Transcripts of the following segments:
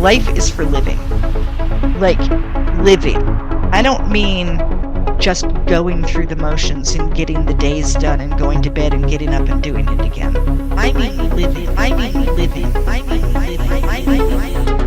life is for living, like living. I don't mean just going through the motions and getting the days done and going to bed and getting up and doing it again. I mean living. I mean living. I mean living. I mean living.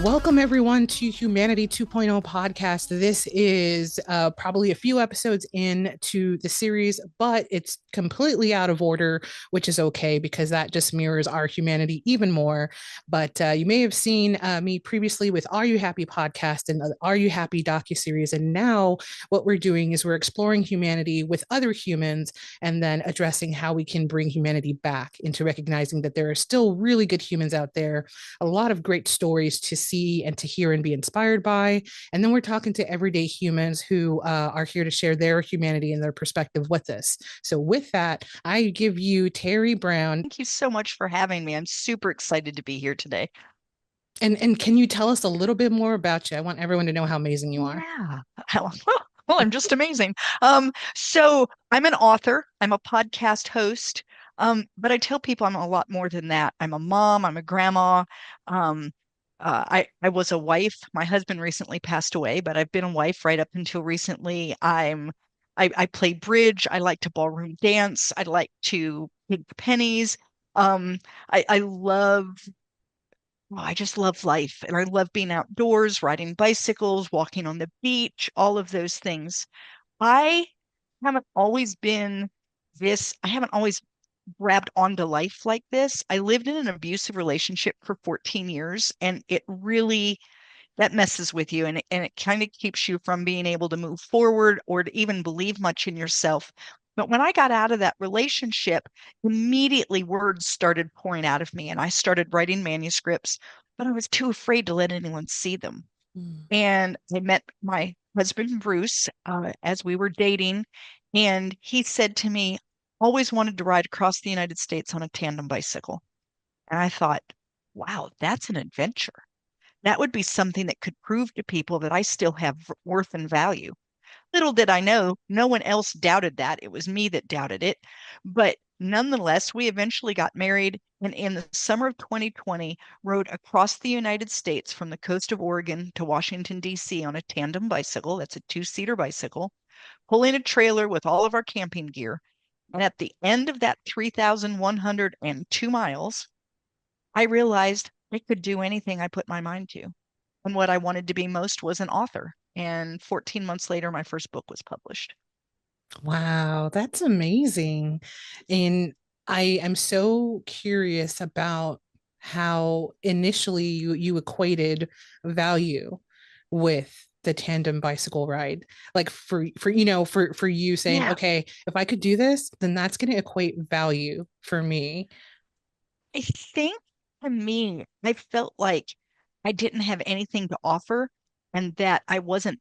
Welcome everyone to Humanity 2.0 podcast. This is probably a few episodes into the series, but it's completely out of order, which is okay because that just mirrors our humanity even more. But you may have seen me previously with Are You Happy podcast and Are You Happy docuseries, and now what we're doing is we're exploring humanity with other humans and then addressing how we can bring humanity back into recognizing that there are still really good humans out there, a lot of great stories to see and to hear and be inspired by. And then we're talking to everyday humans who are here to share their humanity and their perspective with us. So, with that, I give you Terri Brown. Thank you so much for having me. I'm super excited to be here today. And can you tell us a little bit more about you? I want everyone to know how amazing you are. Yeah. Well, I'm just amazing. So I'm an author, I'm a podcast host, but I tell people I'm a lot more than that. I'm a mom, I'm a grandma. Um, I was a wife. My husband recently passed away, but I've been a wife right up until recently. I play bridge. I like to ballroom dance. I like to pick pennies. I love I just love life and I love being outdoors, riding bicycles, walking on the beach, all of those things. I haven't always been I haven't always grabbed onto life like this. I lived in an abusive relationship for 14 years and it really that messes with you and it kind of keeps you from being able to move forward or to even believe much in yourself. But when I got out of that relationship, immediately words started pouring out of me and I started writing manuscripts, but I was too afraid to let anyone see them. Mm. And I met my husband, Bruce, as we were dating, and he said to me, always wanted to ride across the United States on a tandem bicycle. And I thought, wow, that's an adventure. That would be something that could prove to people that I still have worth and value. Little did I know, no one else doubted that. It was me that doubted it. But nonetheless, we eventually got married and in the summer of 2020 rode across the United States from the coast of Oregon to Washington, D.C. on a tandem bicycle. That's a two-seater bicycle, pulling a trailer with all of our camping gear. And at the end of that 3,102 miles, I realized I could do anything I put my mind to. And what I wanted to be most was an author. And 14 months later, my first book was published. Wow, that's amazing. And I am so curious about how initially you equated value with the tandem bicycle ride. Like for you saying, Yeah, okay, if I could do this, then that's going to equate value for me. I think to me, I felt like I didn't have anything to offer and that I wasn't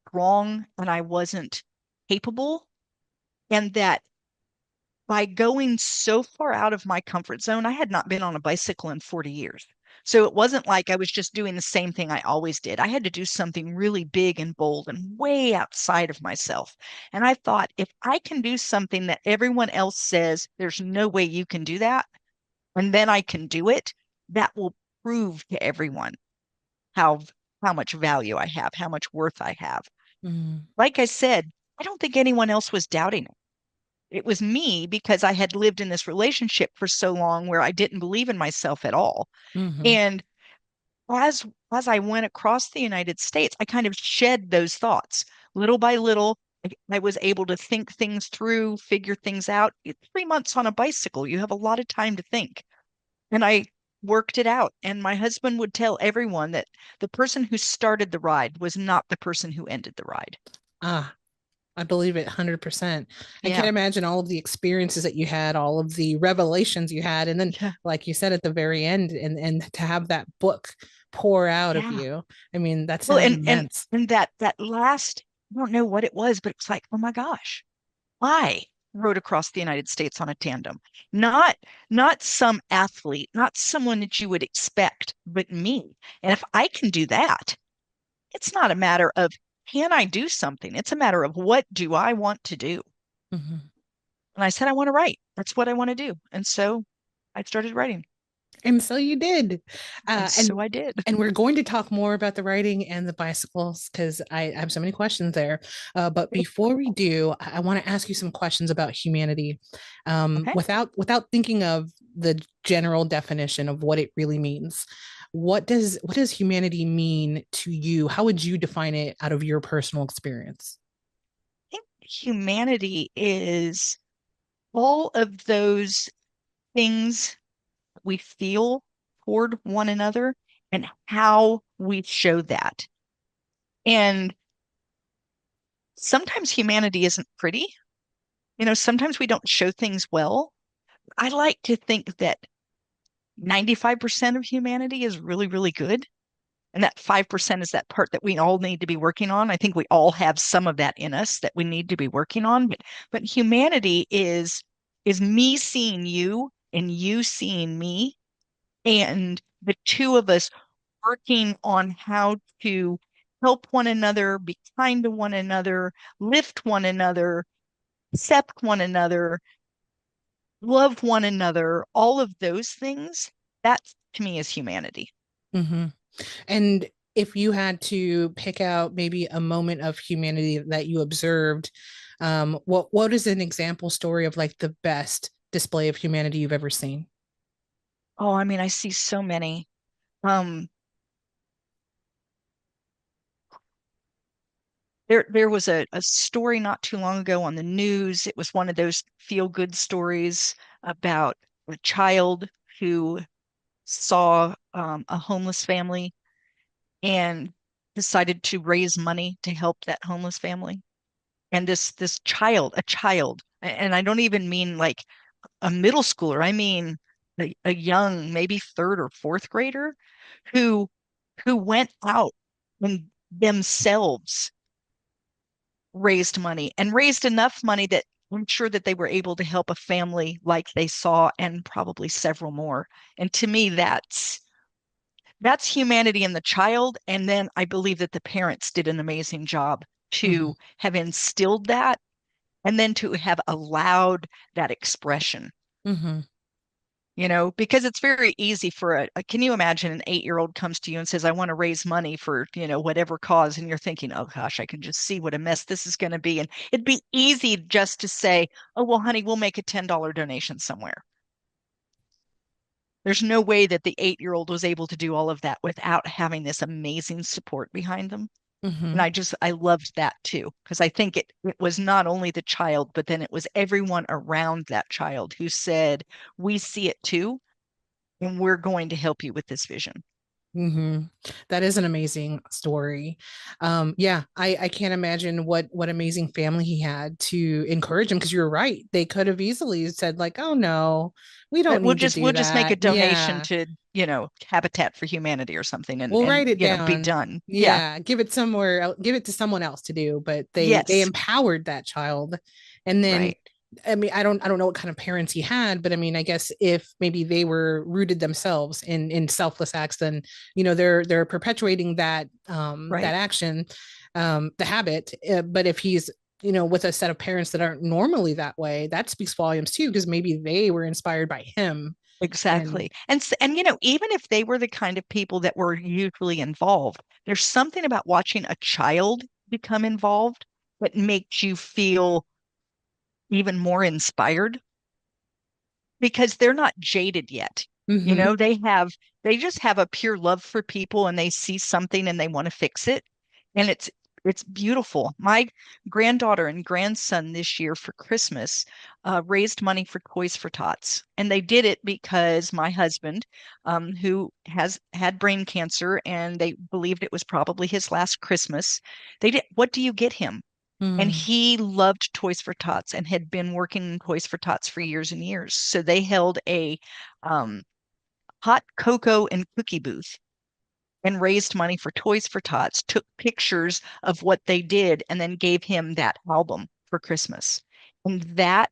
strong and I wasn't capable, and that by going so far out of my comfort zone, I had not been on a bicycle in 40 years. So it wasn't like I was just doing the same thing I always did. I had to do something really big and bold and way outside of myself. And I thought, if I can do something that everyone else says, there's no way you can do that, and then I can do it, that will prove to everyone how how much value I have, how much worth I have. Mm, Like I said, I don't think anyone else was doubting it. It was me because I had lived in this relationship for so long where I didn't believe in myself at all. mhm. And as as I went across the United States, I kind of shed those thoughts little by little. I was able to think things through, figure things out. 3 months on a bicycle, you have a lot of time to think. And I worked it out. And my husband would tell everyone that the person who started the ride was not the person who ended the ride. Ah, I believe it 100%. I can't Yeah. imagine all of the experiences that you had, all of the revelations you had, and then, Yeah. like you said at the very end, and to have that book pour out of Yeah. you. I mean, that Well, sounds immense. and that last, I don't know what it was, but it was like, oh my gosh, I rode across the United States on a tandem. Not not some athlete, not someone that you would expect, but me. And if I can do that, it's not a matter of can I do something? It's a matter of what do I want to do? Mhm. And I said, I want to write. That's what I want to do. And so I started writing. And so you did. And Uh, and so I did. and we're going to talk more about the writing and the bicycles because I have so many questions there. But before we do, I want to ask you some questions about humanity, Okay. without thinking of the general definition of what it really means. What does humanity mean to you? How would you define it out of your personal experience? I think humanity is all of those things we feel toward one another and how we show that. And sometimes humanity isn't pretty. Sometimes we don't show things well. I like to think that 95% of humanity is really, really good. And that 5% is that part that we all need to be working on. I think we all have some of that in us that we need to be working on. But humanity is me seeing you and you seeing me, and the two of us working on how to help one another, be kind to one another, lift one another, accept one another, love one another, all of those things. That to me is humanity. Mm-hmm. And if you had to pick out maybe a moment of humanity that you observed, what is an example story of like the best display of humanity you've ever seen? Oh, I mean, I see so many. Um, there was a story not too long ago on the news. It was one of those feel good stories about a child who saw a homeless family and decided to raise money to help that homeless family. And this child, a child, and I don't even mean like a middle schooler, I mean a young, maybe third or fourth grader who who went out and themselves raised money and raised enough money that I'm sure that they were able to help a family like they saw and probably several more. And to me, that's humanity in the child. And then I believe that the parents did an amazing job Mm-hmm. to have instilled that and then to have allowed that expression. Mm-hmm. Because it's very easy for can you imagine an 8-year-old comes to you and says, I want to raise money for, whatever cause. And you're thinking, oh gosh, I can just see what a mess this is going to be. And it'd be easy just to say, oh, well, honey, we'll make a $10 donation somewhere. There's no way that the 8-year-old was able to do all of that without having this amazing support behind them. And Mm-hmm. I loved that too, because I think it was not only the child, but then it was everyone around that child who said, we see it too, and we're going to help you with this vision. Mm-hmm. That is an amazing story. Yeah, I can't imagine what amazing family he had to encourage him because you're right. They could have easily said like, "Oh no, we Right, don't we'll need to just do we'll just make a that." donation Yeah, to, Habitat for Humanity or something and we'll and write it be down. done. Yeah. Yeah, give it somewhere, give it to someone else to do. But they Yes. empowered that child, and then Right. I mean, I don't know what kind of parents he had, but I mean, I guess if maybe they were rooted themselves in selfless acts, then they're perpetuating that Right. action, the habit. But if he's with a set of parents that aren't normally that way, that speaks volumes too, because maybe they were inspired by him. And Exactly. And even if they were the kind of people that were usually involved, there's something about watching a child become involved that makes you feel even more inspired because they're not jaded yet. You mm-hmm, know, they just have a pure love for people and they see something and they want to fix it. And it's beautiful. My granddaughter and grandson this year for Christmas raised money for Toys for Tots. And they did it because my husband, who has had brain cancer and they believed it was probably his last Christmas, they did, what do you get him? And mm-hmm, he loved Toys for Tots and had been working in Toys for Tots for years and years. So they held a um, hot cocoa and cookie booth and raised money for Toys for Tots, took pictures of what they did, and then gave him that album for Christmas. And that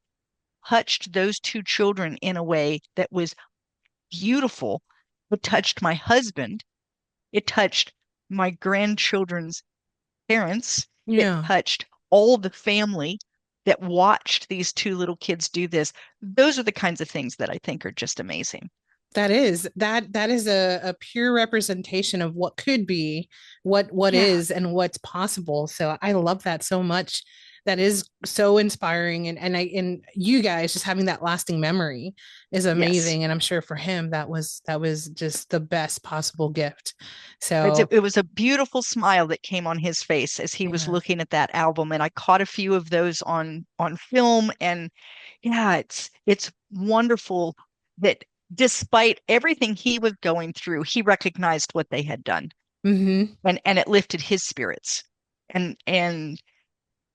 touched those two children in a way that was beautiful. It touched my husband. It touched my grandchildren's parents. It yeah, touched all the family. that watched these two little kids do this. Those are the kinds of things that I think are just amazing. That is a pure representation of what could be, what Yeah. is, and what's possible. So I love that so much. That is so inspiring, and you guys just having that lasting memory is Yes. amazing. And I'm sure for him that was just the best possible gift. It's, So it was a beautiful smile that came on his face as he was yeah. looking at that album, and I caught a few of those on film. And yeah, it's wonderful that despite everything he was going through, he recognized what they had done, Mm-hmm. and it lifted his spirits. And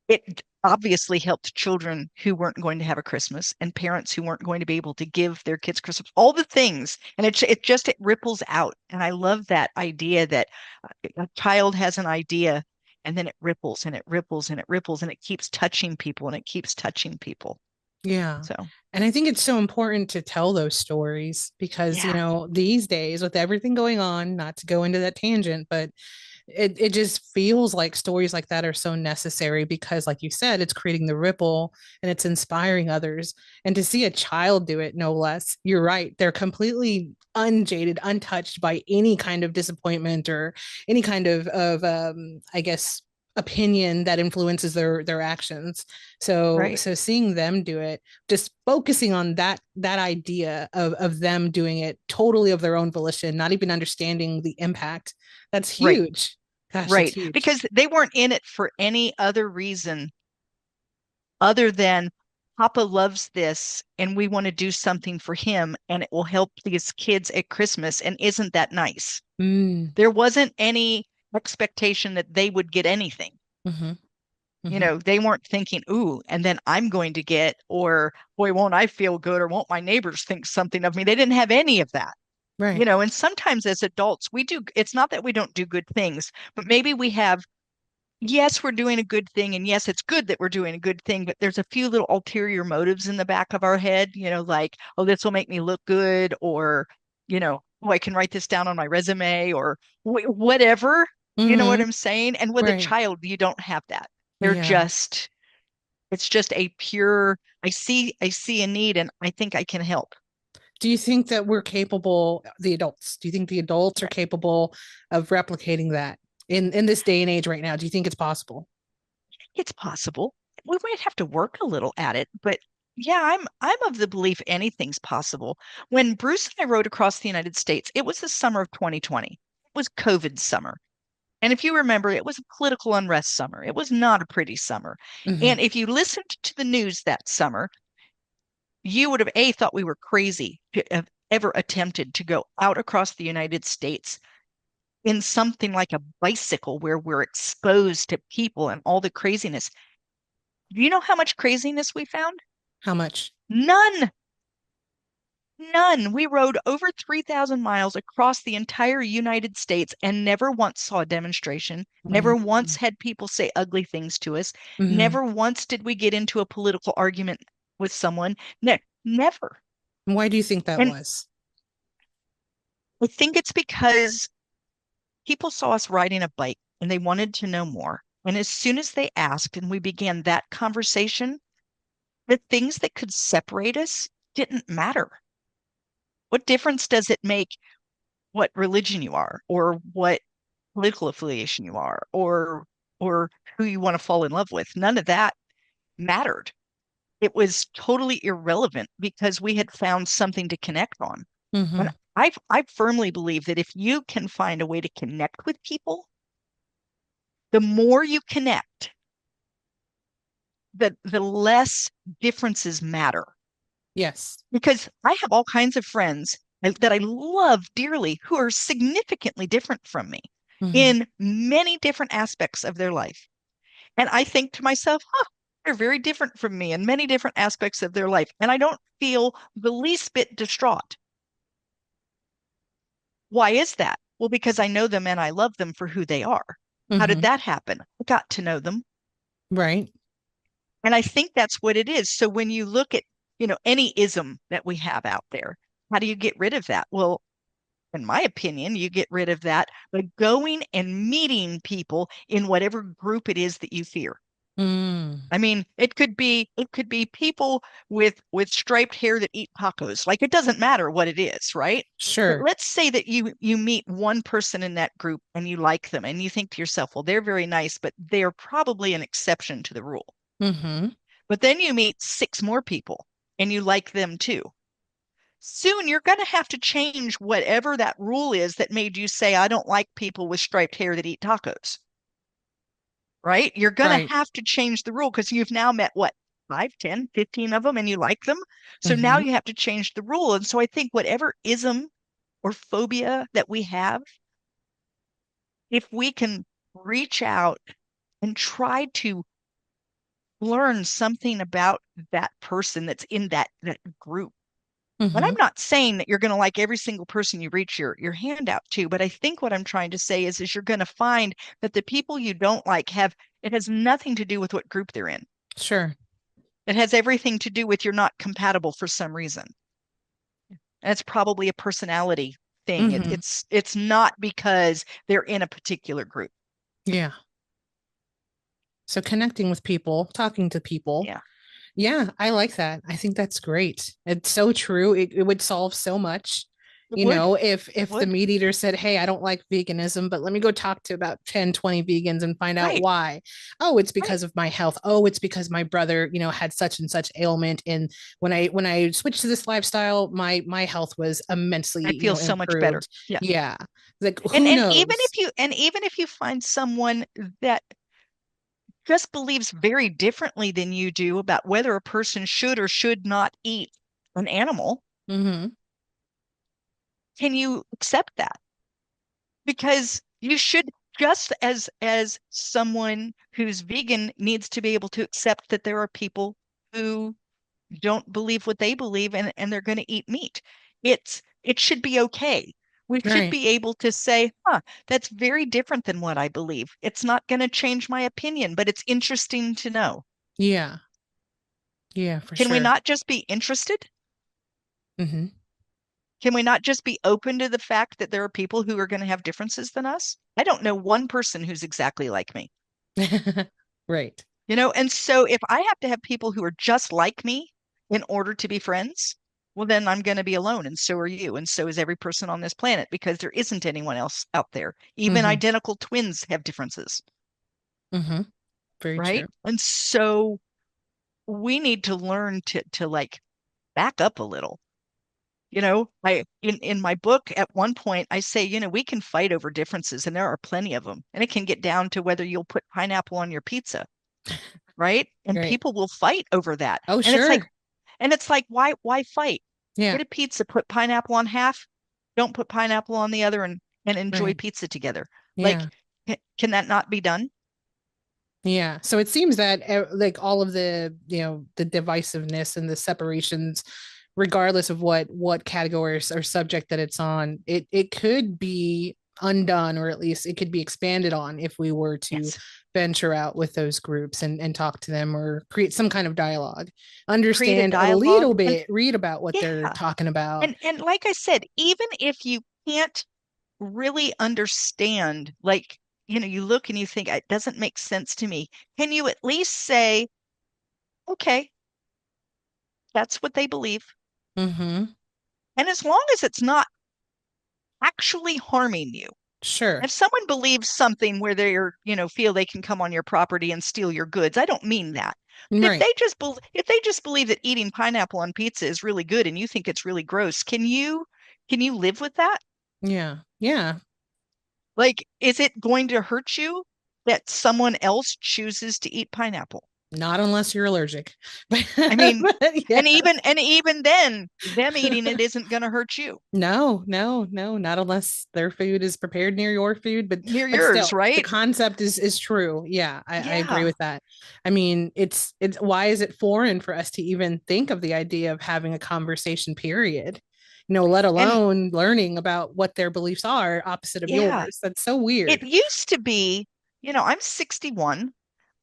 it obviously helped children who weren't going to have a Christmas and parents who weren't going to be able to give their kids Christmas, all the things. And it ripples out. And I love that idea that a child has an idea and then it ripples and it ripples and it ripples and it keeps touching people and it keeps touching people. Yeah. So, And I think it's so important to tell those stories because, yeah, these days with everything going on, not to go into that tangent, but it just feels like stories like that are so necessary because, like you said, it's creating the ripple and it's inspiring others. And to see a child do it, no less, you're right. They're completely unjaded, untouched by any kind of disappointment or any kind of I guess opinion that influences their actions. right, So seeing them do it, just focusing on that idea of them doing it totally of their own volition, not even understanding the impact, that's right, huge. Gosh, that's right. huge. Because they weren't in it for any other reason other than Papa loves this and we want to do something for him and it will help these kids at Christmas. And isn't that nice? Mm, There wasn't any expectation that they would get anything. mm-hmm, mm-hmm. They weren't thinking, ooh, and then I'm going to get, or boy, won't I feel good, or won't my neighbors think something of me? They didn't have any of that. Right. And sometimes as adults, it's not that we don't do good things, but maybe we have, yes, we're doing a good thing. And yes, it's good that we're doing a good thing, but there's a few little ulterior motives in the back of our head, like, oh, this will make me look good, or, oh, I can write this down on my resume, or whatever. You know what Mm-hmm. I'm saying? And with a Right. child, you don't have that. They're Yeah. just, it's just a pure, I see a need and I think I can help. Do you think that we're capable, the adults? Do you think the adults are capable of replicating that in this day and age right now? Do you think it's possible? It's possible. We might have to work a little at it, but yeah, I'm of the belief anything's possible. When Bruce and I rode across the United States, it was the summer of 2020. It was COVID summer. And if you remember, it was a political unrest summer. It was not a pretty summer. Mm-hmm. And if you listened to the news that summer, you would have A, thought we were crazy to have ever attempted to go out across the United States in something like a bicycle where we're exposed to people and all the craziness. Do you know how much craziness we found? How much? None. None. We rode over 3,000 miles across the entire United States and never once saw a demonstration, never Mm-hmm. once had people say ugly things to us, Mm-hmm. never once did we get into a political argument with someone. Never. Why do you think that And was? I think it's because people saw us riding a bike and they wanted to know more. And as soon as they asked and we began that conversation, the things that could separate us didn't matter. What difference does it make what religion you are or what political affiliation you are or who you want to fall in love with? None of that mattered. It was totally irrelevant because we had found something to connect on. And Mm-hmm. I firmly believe that if you can find a way to connect with people, the more you connect, the less differences matter. Yes. Because I have all kinds of friends that I love dearly who are significantly different from me Mm-hmm. in many different aspects of their life. And I think to myself, huh, they're very different from me in many different aspects of their life. And I don't feel the least bit distraught. Why is that? Well, because I know them and I love them for who they are. How did Mm-hmm. that happen? I got to know them. Right. And I think that's what it is. So when you look at, any ism that we have out there, how do you get rid of that? Well, in my opinion, you get rid of that by going and meeting people in whatever group it is that you fear. Mm, I mean, it could be people with striped hair that eat tacos. Like it doesn't matter what it is, right? But sure. let's say that you meet one person in that group and you like them and you think to yourself, well, they're very nice, but they're probably an exception to the rule. Mm-hmm. But then you meet six more people and you like them too. Soon you're going to have to change whatever that rule is that made you say, I don't like people with striped hair that eat tacos, right? You're going to Right. have to change the rule because you've now met what, 5, 10, 15 of them and you like them. So now Mm-hmm. you have to change the rule. And so I think whatever ism or phobia that we have, if we can reach out and try to learn something about that person that's in that group. And I'm Mm-hmm. not saying that you're going to like every single person you reach your hand out to, but I think what I'm trying to say is you're going to find that the people you don't like have it has nothing to do with what group they're in. Sure. It has everything to do with you're not compatible for some reason. And it's probably a personality thing. Mm-hmm. It's not because they're in a particular group. Yeah. So connecting with people, talking to people. Yeah, Yeah, I like that. I think that's great. It's so true. It would solve so much. it would. It If the would. meat eater said, "Hey, I don't like veganism, but let me go talk to about 10, 20 vegans and find out Right, why." Oh, it's right. because of my health. Oh, it's because my brother, had such and such ailment, and when I switched to this lifestyle, my health was immensely, I feel so much better. improved. Yeah. Yeah. Like And who even knows? if you find someone that just believes very differently than you do about whether a person should or should not eat an animal, Mm-hmm. can you accept that? Because you should just as someone who's vegan needs to be able to accept that there are people who don't believe what they believe and they're going to eat meat. It should be okay. We should Right. be able to say, huh, that's very different than what I believe. It's not going to change my opinion, but it's interesting to know. Yeah. Yeah, for Can we sure. not just be interested? Mm-hmm. Can we not just be open to the fact that there are people who are going to have differences than us? I don't know one person who's exactly like me, Right. And so if I have to have people who are just like me in order to be friends, well, then I'm going to be alone, and so are you, and so is every person on this planet because there isn't anyone else out there. Even Mm-hmm. identical twins have differences, Mm-hmm. Very true. right? And so we need to learn to like back up a little. I in my book at one point I say, we can fight over differences and there are plenty of them. And it can get down to whether you'll put pineapple on your pizza, right? And Right. people will fight over that. Oh, And it's like sure. why fight? Yeah. Get a pizza, put pineapple on half, don't put pineapple on the other and enjoy Right. pizza together. Like Yeah. can that not be done? Yeah. So it seems that like all of the divisiveness and the separations, regardless of what category or subject that it's on, it could be undone, or at least it could be expanded on if we were to Yes. venture out with those groups and talk to them or create some kind of dialogue, Create a understand a dialogue little and bit, read about what they're yeah. talking about. And like I said, even if you can't really understand, like, you look and you think it doesn't make sense to me. Can you at least say, okay, that's what they believe? Mm-hmm. And as long as it's not actually harming you, Sure. if someone believes something where they're, feel they can come on your property and steal your goods, I don't mean that. But Right. if they just believe that eating pineapple on pizza is really good and you think it's really gross, can you live with that? Yeah. Yeah. Like, is it going to hurt you that someone else chooses to eat pineapple? Not unless you're allergic. I mean, But and yes. even then, them eating it isn't going to hurt you No, no, no, not unless their food is prepared near your food. But near still, yours, the right? concept is true. Yeah, I agree Yeah. with that. I mean, it's why is it foreign for us to even think of the idea of having a conversation, period? Let And alone learning about what their beliefs are opposite of yeah, yours. That's so it weird. used to be, I'm 61.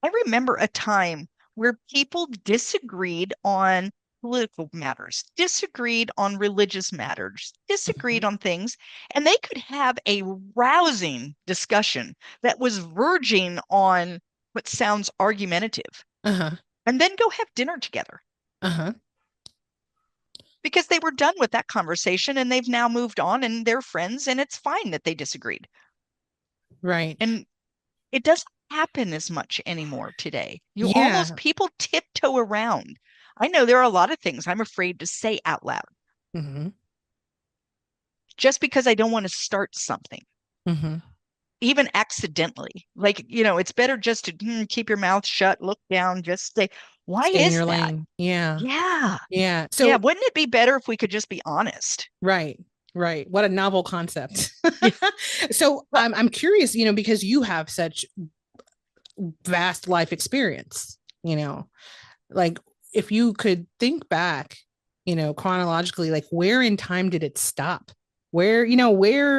I remember a time where people disagreed on political matters, disagreed on religious matters, disagreed Mhm. on things, and they could have a rousing discussion that was verging on what sounds argumentative, Uh-huh. and then go have dinner together Uh-huh. because they were done with that conversation and they've now moved on and they're friends and it's fine that they disagreed. Right. And it doesn't happen as much anymore today. You almost Yeah. people tiptoe around. I know there are a lot of things I'm afraid to say out loud Mm-hmm. just because I don't want to start something, Mm-hmm. even accidentally. Like, it's better just to keep your mouth shut, look down, just say, why Stay in is your that? lane. Yeah. Yeah. Yeah. Yeah. So, Wouldn't it be better if we could just be honest? right. Right. What a novel concept. Yeah. So Well, I'm curious, because you have such vast life experience, like if you could think back, chronologically, like where in time did it stop? Where,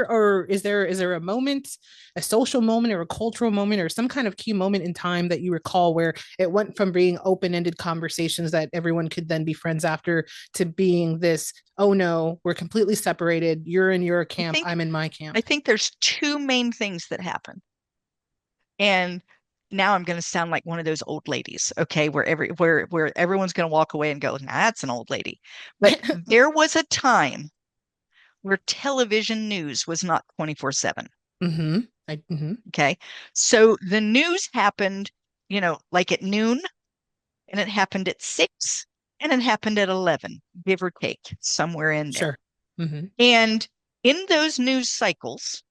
or is there a moment, a social moment or a cultural moment or some kind of key moment in time that you recall where it went from being open-ended conversations that everyone could then be friends after to being this, oh no, we're completely separated. You're in your I camp, think I'm in my I camp. think there's two main things that happen. And now I'm going to sound like one of those old ladies, okay, where everyone's going to walk away and go, nah, that's an old lady. But there was a time where television news was not 24/7. Mm-hmm. Mm-hmm. Okay. So the news happened, like at noon, and it happened at 6, and it happened at 11, give or take, somewhere in there. Sure. Mm-hmm. And in those news cycles,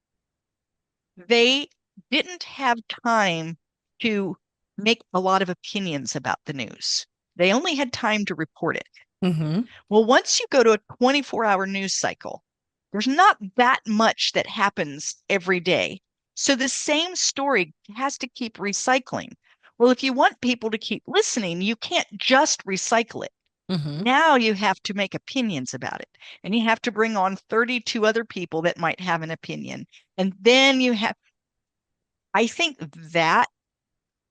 they didn't have time to make a lot of opinions about the news. They only had time to report it. Mm-hmm. Well, once you go to a 24-hour news cycle, there's not that much that happens every day. So the same story has to keep recycling. Well, if you want people to keep listening, you can't just recycle it. Mm-hmm. Now you have to make opinions about it, and you have to bring on 32 other people that might have an opinion. And then I think that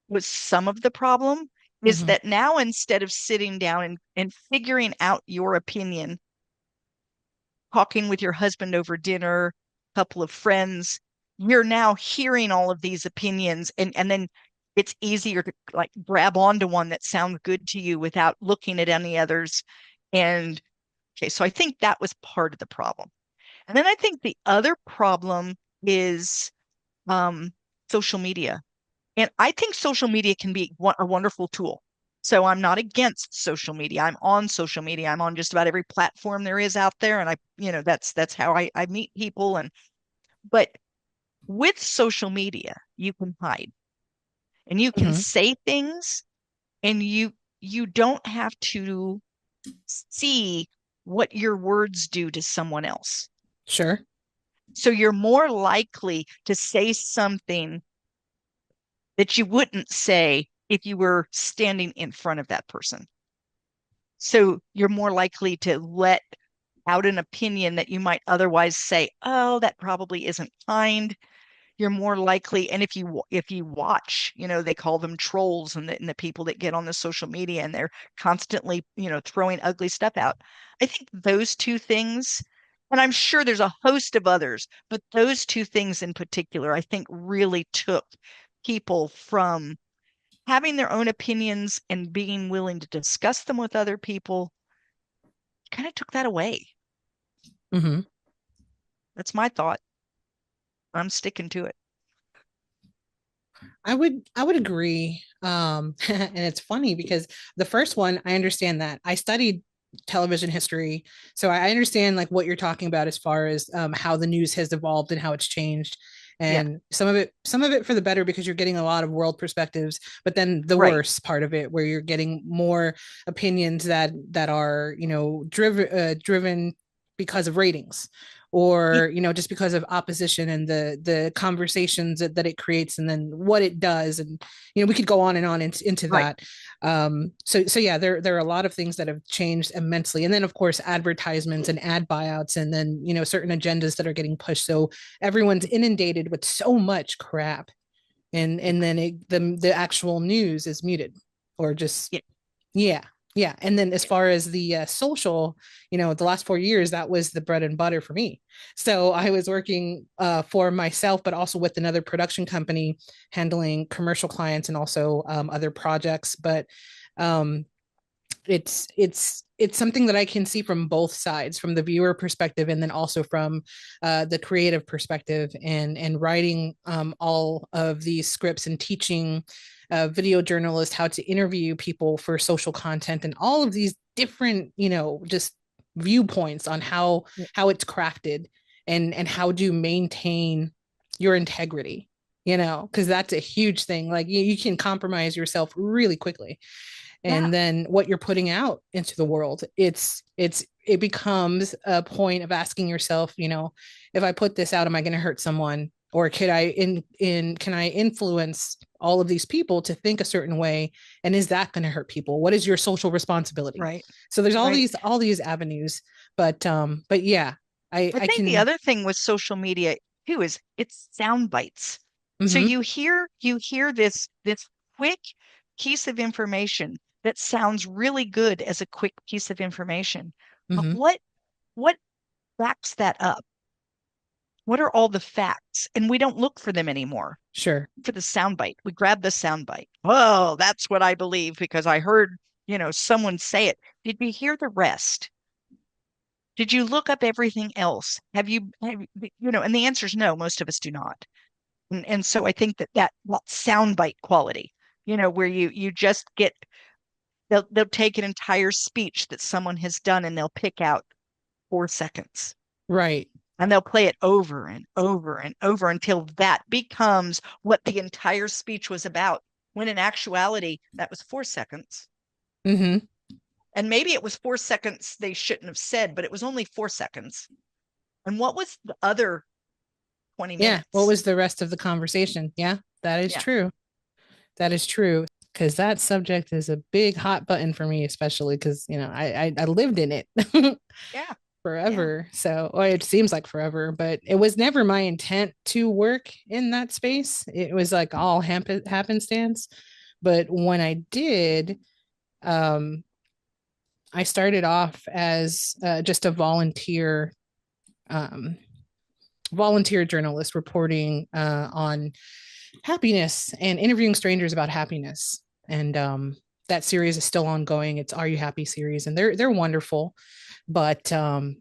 was some of the problem is Mm-hmm. that now instead of sitting down and figuring out your opinion, talking with your husband over dinner, a couple of friends, you're now hearing all of these opinions and then it's easier to like grab onto one that sounds good to you without looking at any others. And okay, so I think that was part of the problem. And then I think the other problem is um, social media. And I think social media can be a wonderful tool. So I'm not against social media. I'm on social media. I'm on just about every platform there is out there. And that's how I meet people. But with social media, you can hide and you can Mm-hmm. say things and you don't have to see what your words do to someone else. Sure. So you're more likely to say something that you wouldn't say if you were standing in front of that person. So you're more likely to let out an opinion that you might otherwise say, "Oh, that probably isn't kind." You're more likely, and if you watch, they call them trolls and the people that get on the social media and they're constantly, throwing ugly stuff out. I think those two things, and I'm sure there's a host of others, but those two things in particular, I think really took people from having their own opinions and being willing to discuss them with other people, kind of took that away. Mm-hmm. That's my thought. I'm sticking to it. I would agree. And it's funny because the first one, I understand that. I studied television history, so I understand like what you're talking about as far as how the news has evolved and how it's changed. Yeah, And some of it for the better because you're getting a lot of world perspectives, but then the right. worst part of it where you're getting more opinions that are driven because of ratings It, or just because of opposition and the conversations that it creates and then what it does and we could go on and on into right. that. So yeah, there are a lot of things that have changed immensely, and then of course advertisements and ad buyouts and then certain agendas that are getting pushed, so everyone's inundated with so much crap, and then the actual news is muted or just, It, yeah. Yeah. And then as far as the social, the last 4 years, that was the bread and butter for me. So I was working for myself, but also with another production company handling commercial clients and also other projects. But um, it's something that I can see from both sides, from the viewer perspective, and then also from the creative perspective, and writing all of these scripts and teaching video journalists how to interview people for social content and all of these different, just viewpoints on how it's crafted and how to maintain your integrity, because that's a huge thing. Like you can compromise yourself really quickly, Yeah, and then what you're putting out into the world, it becomes a point of asking yourself, if I put this out, am I going to hurt someone, or could I in can I influence all of these people to think a certain way, and is that going to hurt people? What is your social responsibility? right, So there's all right. these avenues, but yeah, I I I think the can. other thing with social media too is it's sound bites. So Mm-hmm, you hear this quick piece of information that sounds really good as a quick piece of information. But mm-hmm, what backs that up? What are all the facts? And we don't look for them anymore. sure. For the soundbite. We grab the soundbite. Oh, that's what I believe because I heard, someone say it. Did we hear the rest? Did you look up everything else? And the answer is no, most of us do not. And so I think that soundbite quality, where you just get they'll take an entire speech that someone has done and they'll pick out 4 seconds Right. and they'll play it over and over and over until that becomes what the entire speech was about. When in actuality, that was 4 seconds. Mm-hmm. And maybe it was 4 seconds they shouldn't have said, but it was only 4 seconds. And what was the other 20 Yeah, what minutes? was the rest of the conversation? Yeah, that is Yeah. true. That is true. Because that subject is a big hot button for me, especially because I lived in it Yeah. Yeah. forever. So, or it seems like forever, but it was never my intent to work in that space. It was like all happenstance. But when I did, um, I started off as just a um, volunteer journalist reporting on happiness and interviewing strangers about happiness. And that series is still ongoing. It's Are You Happy series, and they're wonderful. But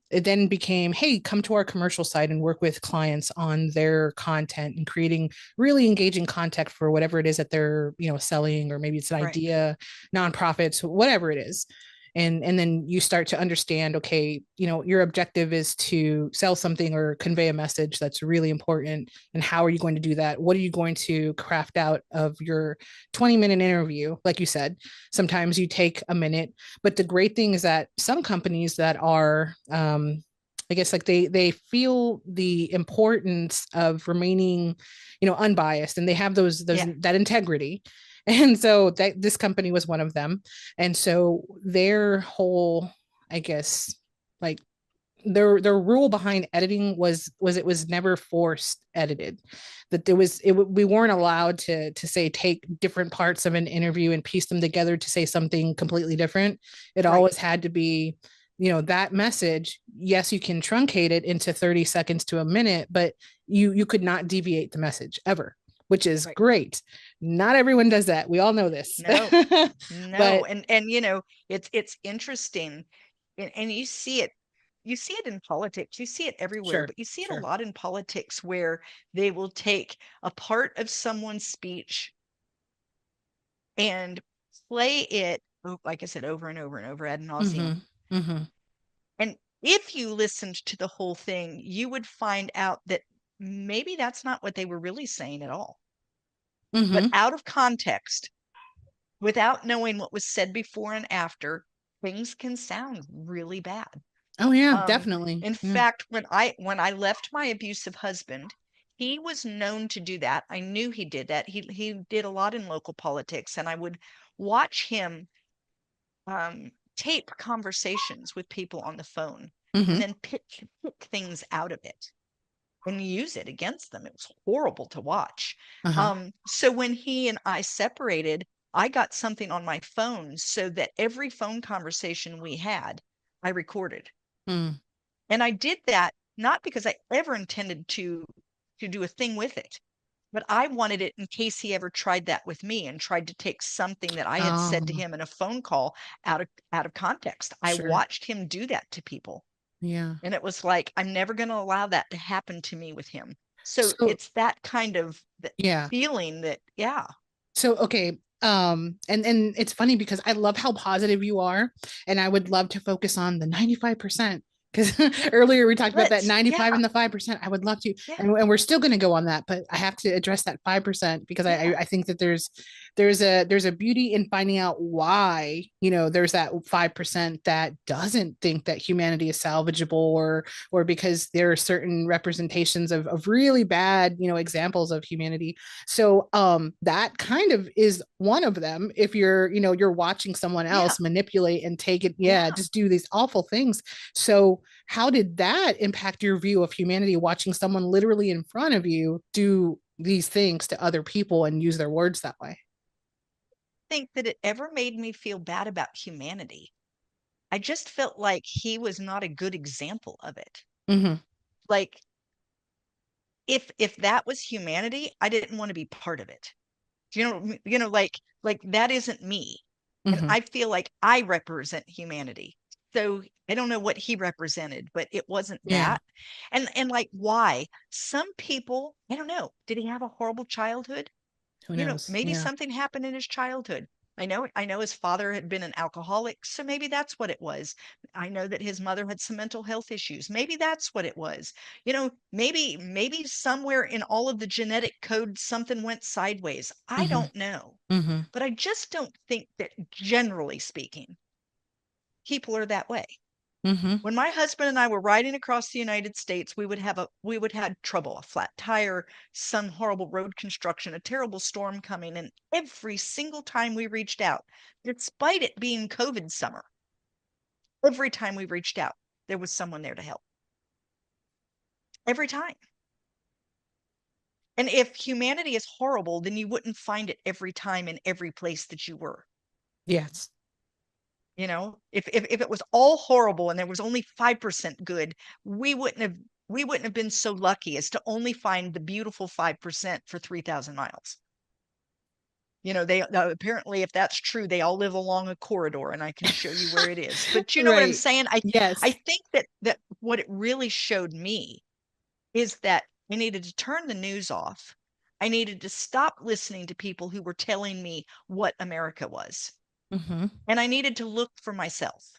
it then became, hey, come to our commercial site and work with clients on their content and creating really engaging content for whatever it is that they're selling, or maybe it's an Right. idea, nonprofits, whatever it is. And then you start to understand, okay, your objective is to sell something or convey a message that's really important, and how are you going to do that? What are you going to craft out of your 20-minute interview? Like you said, sometimes you take a minute, but the great thing is that some companies that are I guess like they feel the importance of remaining, unbiased, and they have those Yeah. that integrity. And so this company was one of them. And so their whole, I guess, like their rule behind editing was it was never forced edited. That there was it we weren't allowed to say take different parts of an interview and piece them together to say something completely different. It Right. always had to be, that message. Yes, you can truncate it into 30 seconds to a minute, but you could not deviate the message ever, which is Right. great. Not everyone does that, we all know this. No. No. But And it's interesting. And you see it in politics, you see it everywhere, sure, but you see it a sure. lot in politics where they will take a part of someone's speech and play it, like I said, over and over and over ad Mm-hmm, nauseum. mm-hmm, And if you listened to the whole thing, you would find out that maybe that's not what they were really saying at all. But mm-hmm. out of context, without knowing what was said before and after, things can sound really bad. Oh yeah, Um, definitely. in Yeah. fact, when I left my abusive husband, he was known to do that. I knew he did that. He did a lot in local politics, and I would watch him tape conversations with people on the phone and Mm-hmm. then pick things out of it and use it against them. It was horrible to watch. Uh-huh. So when he and I separated, I got something on my phone so that every phone conversation we had, I recorded. Mm. And I did that not because I ever intended to do a thing with it, but I wanted it in case he ever tried that with me and tried to take something that I had said to Oh, him in a phone call out of context. I sure. watched him do that to people. Yeah. And it was like, I'm never going to allow that to happen to me with him. So So, it's that kind of yeah. feeling that, yeah, So okay, and it's funny because I love how positive you are, and I would love to focus on the 95%. Because earlier we talked about that yeah, 95 and the 5%. I would love to, yeah, and we're still going to go on that, but I have to address that 5% because yeah, I think that there's a beauty in finding out why, there's that 5% that doesn't think that humanity is salvageable, or because there are certain representations of really bad, examples of humanity. So that kind of is one of them. If you're watching someone yeah, else manipulate and take it, yeah, yeah. just do these awful things. So how did that impact your view of humanity, watching someone literally in front of you do these things to other people and use their words that way? Think that it ever made me feel bad about humanity. I just felt like he was not a good example of it. Mm-hmm. Like if that was humanity, I didn't want to be part of it. Like that isn't me. And Mm-hmm. I feel like I represent humanity. So I don't know what he represented, but it wasn't Yeah. that. And like why? Some people, I don't know, did he have a horrible childhood? Who knows? Maybe Yeah. something happened in his childhood. I know his father had been an alcoholic, so maybe that's what it was. I know that his mother had some mental health issues. Maybe that's what it was. Maybe somewhere in all of the genetic code something went sideways. I Mm-hmm. don't know. Mm-hmm. But I just don't think that generally speaking, people are that way. Mm-hmm. When my husband and I were riding across the United States, we would have trouble, a flat tire, some horrible road construction, a terrible storm coming, and every single time we reached out, despite it being COVID summer, every time we reached out, there was someone there to help. Every time. And if humanity is horrible, then you wouldn't find it every time in every place that you were. Yes. If it was all horrible and there was only 5% good, we wouldn't have we wouldn't have been so lucky as to only find the beautiful 5% for 3,000 miles. They apparently, if that's true, they all live along a corridor, and I can show you where it is. But you know what I'm Right. saying? I Yes. think that what it really showed me is that I needed to turn the news off. I needed to stop listening to people who were telling me what America was. Mm-hmm. And I needed to look for myself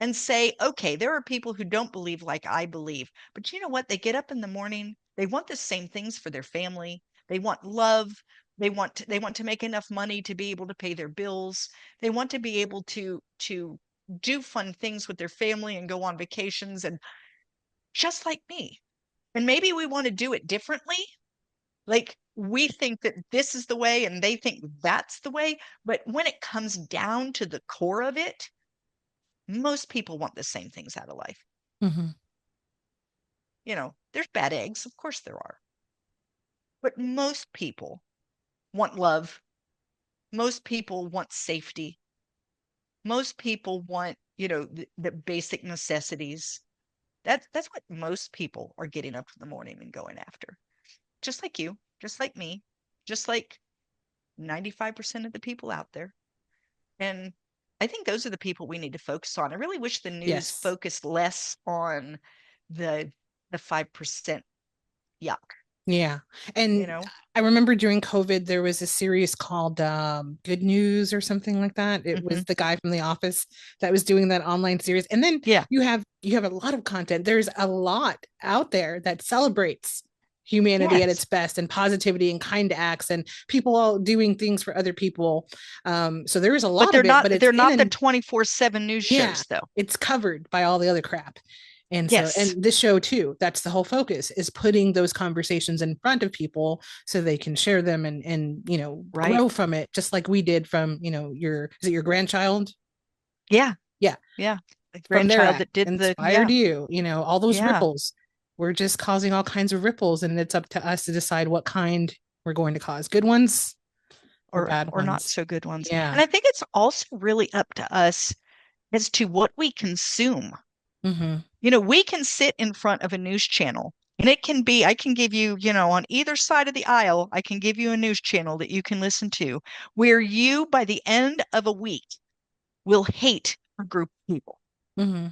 and say, okay, there are people who don't believe like I believe, but you know what? They get up in the morning, they want the same things for their family. They want love. They want to make enough money to be able to pay their bills. They want to be able to do fun things with their family and go on vacations and just like me. And maybe we want to do it differently. Like we think that this is the way and they think that's the way, but when it comes down to the core of it, most people want the same things out of life. Mm-hmm. There's bad eggs, of course there are, but most people want love. Most people want safety. Most people want, the basic necessities. That's what most people are getting up in the morning and going after. Just like you, just like me, just like 95% of the people out there. And I think those are the people we need to focus on. I really wish the news Yes. focused less on the the 5% yuck, Yeah. you And know? I remember during COVID, there was a series called Good News or something like that. It Hmm. was the guy from The Office that was doing that online series. And then Yeah. you have a lot of content. There's a lot out there that celebrates humanity at Yes. its best and positivity and kind acts and people all doing things for other people. So there is a But lot they're of it, not but it's they're in not the an 24/7 news yeah, shows though. it's covered by all the other crap. Yes. And this show too, that's the whole focus is putting those conversations in front of people so they can share them and Right. grow from it, just like we did from, is it your grandchild? Yeah. Yeah. Yeah. The From their grandchild act that did the inspired yeah. you, all those Yeah. ripples. We're just causing all kinds of ripples, and it's up to us to decide what kind we're going to cause. Good ones or bad or not ones. so good ones. And Yeah. I think it's also really up to us as to what we consume. Hmm. We can sit in front of a news channel and it can be, I can give you, on either side of the aisle, I can give you a news channel that you can listen to where you, by the end of a week, will hate a group of people Hmm.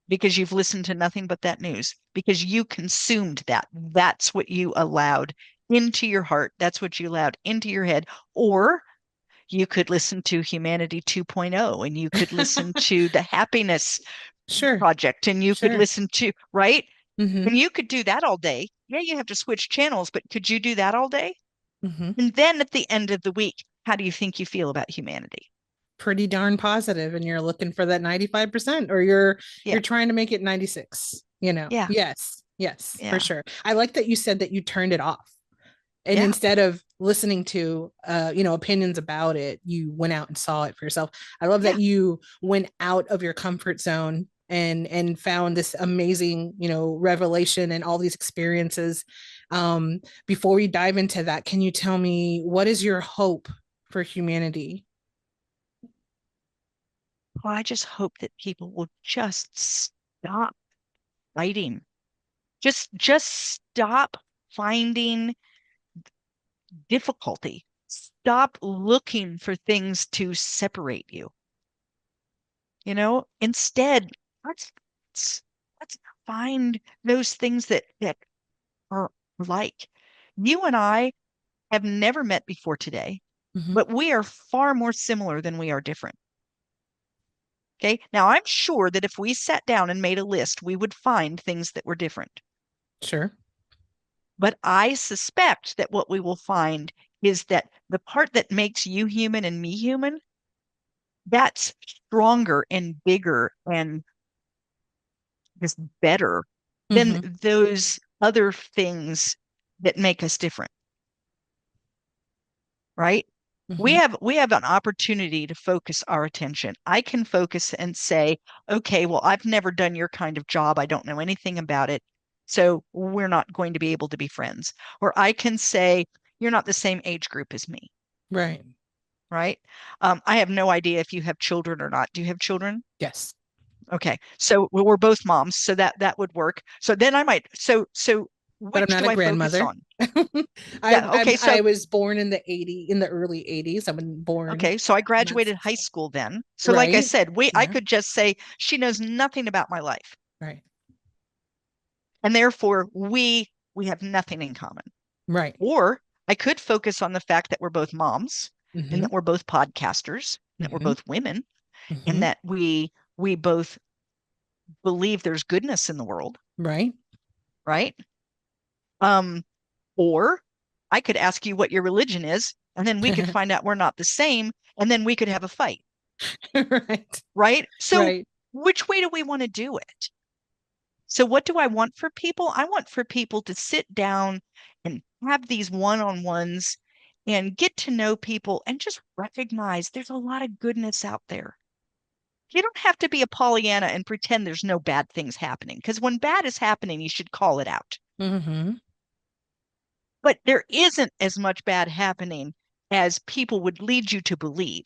because you've listened to nothing but that news, because you consumed that. That's what you allowed into your heart. That's what you allowed into your head. Or you could listen to Humanity 2.0 and you could listen to the Happiness Sure. Project and you could Sure. listen to, right? Hmm. And you could do that all day. Yeah, you have to switch channels, but could you do that all day? Hmm. And then at the end of the week, how do you think you feel about humanity? Pretty darn positive, and you're looking for that 95%, or you're Yeah, trying to make it 96, you know. yeah, Yes, yes, for yeah, sure. I like that you said that you turned it off. And yeah, instead of listening to opinions about it, you went out and saw it for yourself. I love that yeah. you went out of your comfort zone and found this amazing, revelation and all these experiences. Before we dive into that, can you tell me what is your hope for humanity? Well, I just hope that people will just stop fighting. Just stop finding difficulty. Stop looking for things to separate you. Instead, let's let's, let's find those things that are like. You and I have never met before today, Mm-hmm. but we are far more similar than we are different. Okay. Now, I'm sure that if we sat down and made a list, we would find things that were different. Sure. But I suspect that what we will find is that the part that makes you human and me human, that's stronger and bigger and just better than Mm-hmm. those other things that make us different, right? We Mm-hmm. have we have an opportunity to focus our attention. I can focus and say, okay, well, I've never done your kind of job. I don't know anything about it. So we're not going to be able to be friends. Or I can say, you're not the same age group as me, Right. right? I have no idea if you have children or not. Do you have children? Yes. Okay. So we're both moms, so that would work. So then I might so But I'm which not do a I focus grandmother. on? Yeah, okay. I So was born in the early 80s. I've been born okay, so I not graduated high since then. school then. So like I Right. said, I Yeah. could just say she knows nothing about my life. Right. And therefore we have nothing in common. Right. Or I could focus on the fact that we're both moms and Mm-hmm. that we're both podcasters, and that we're Mm-hmm. both women, and Mm-hmm. that we both believe there's goodness in the world, Right. right? Um, or I could ask you what your religion is, and then we could find out we're not the same, and then we could have a fight, Right. right? So Right. which way do we want to do it? So what do I want for people? I want for people to sit down and have these one-on-ones and get to know people and just recognize there's a lot of goodness out there. You don't have to be a Pollyanna and pretend there's no bad things happening, because when bad is happening, you should call it out. Mm-hmm. But there isn't as much bad happening as people would lead you to believe.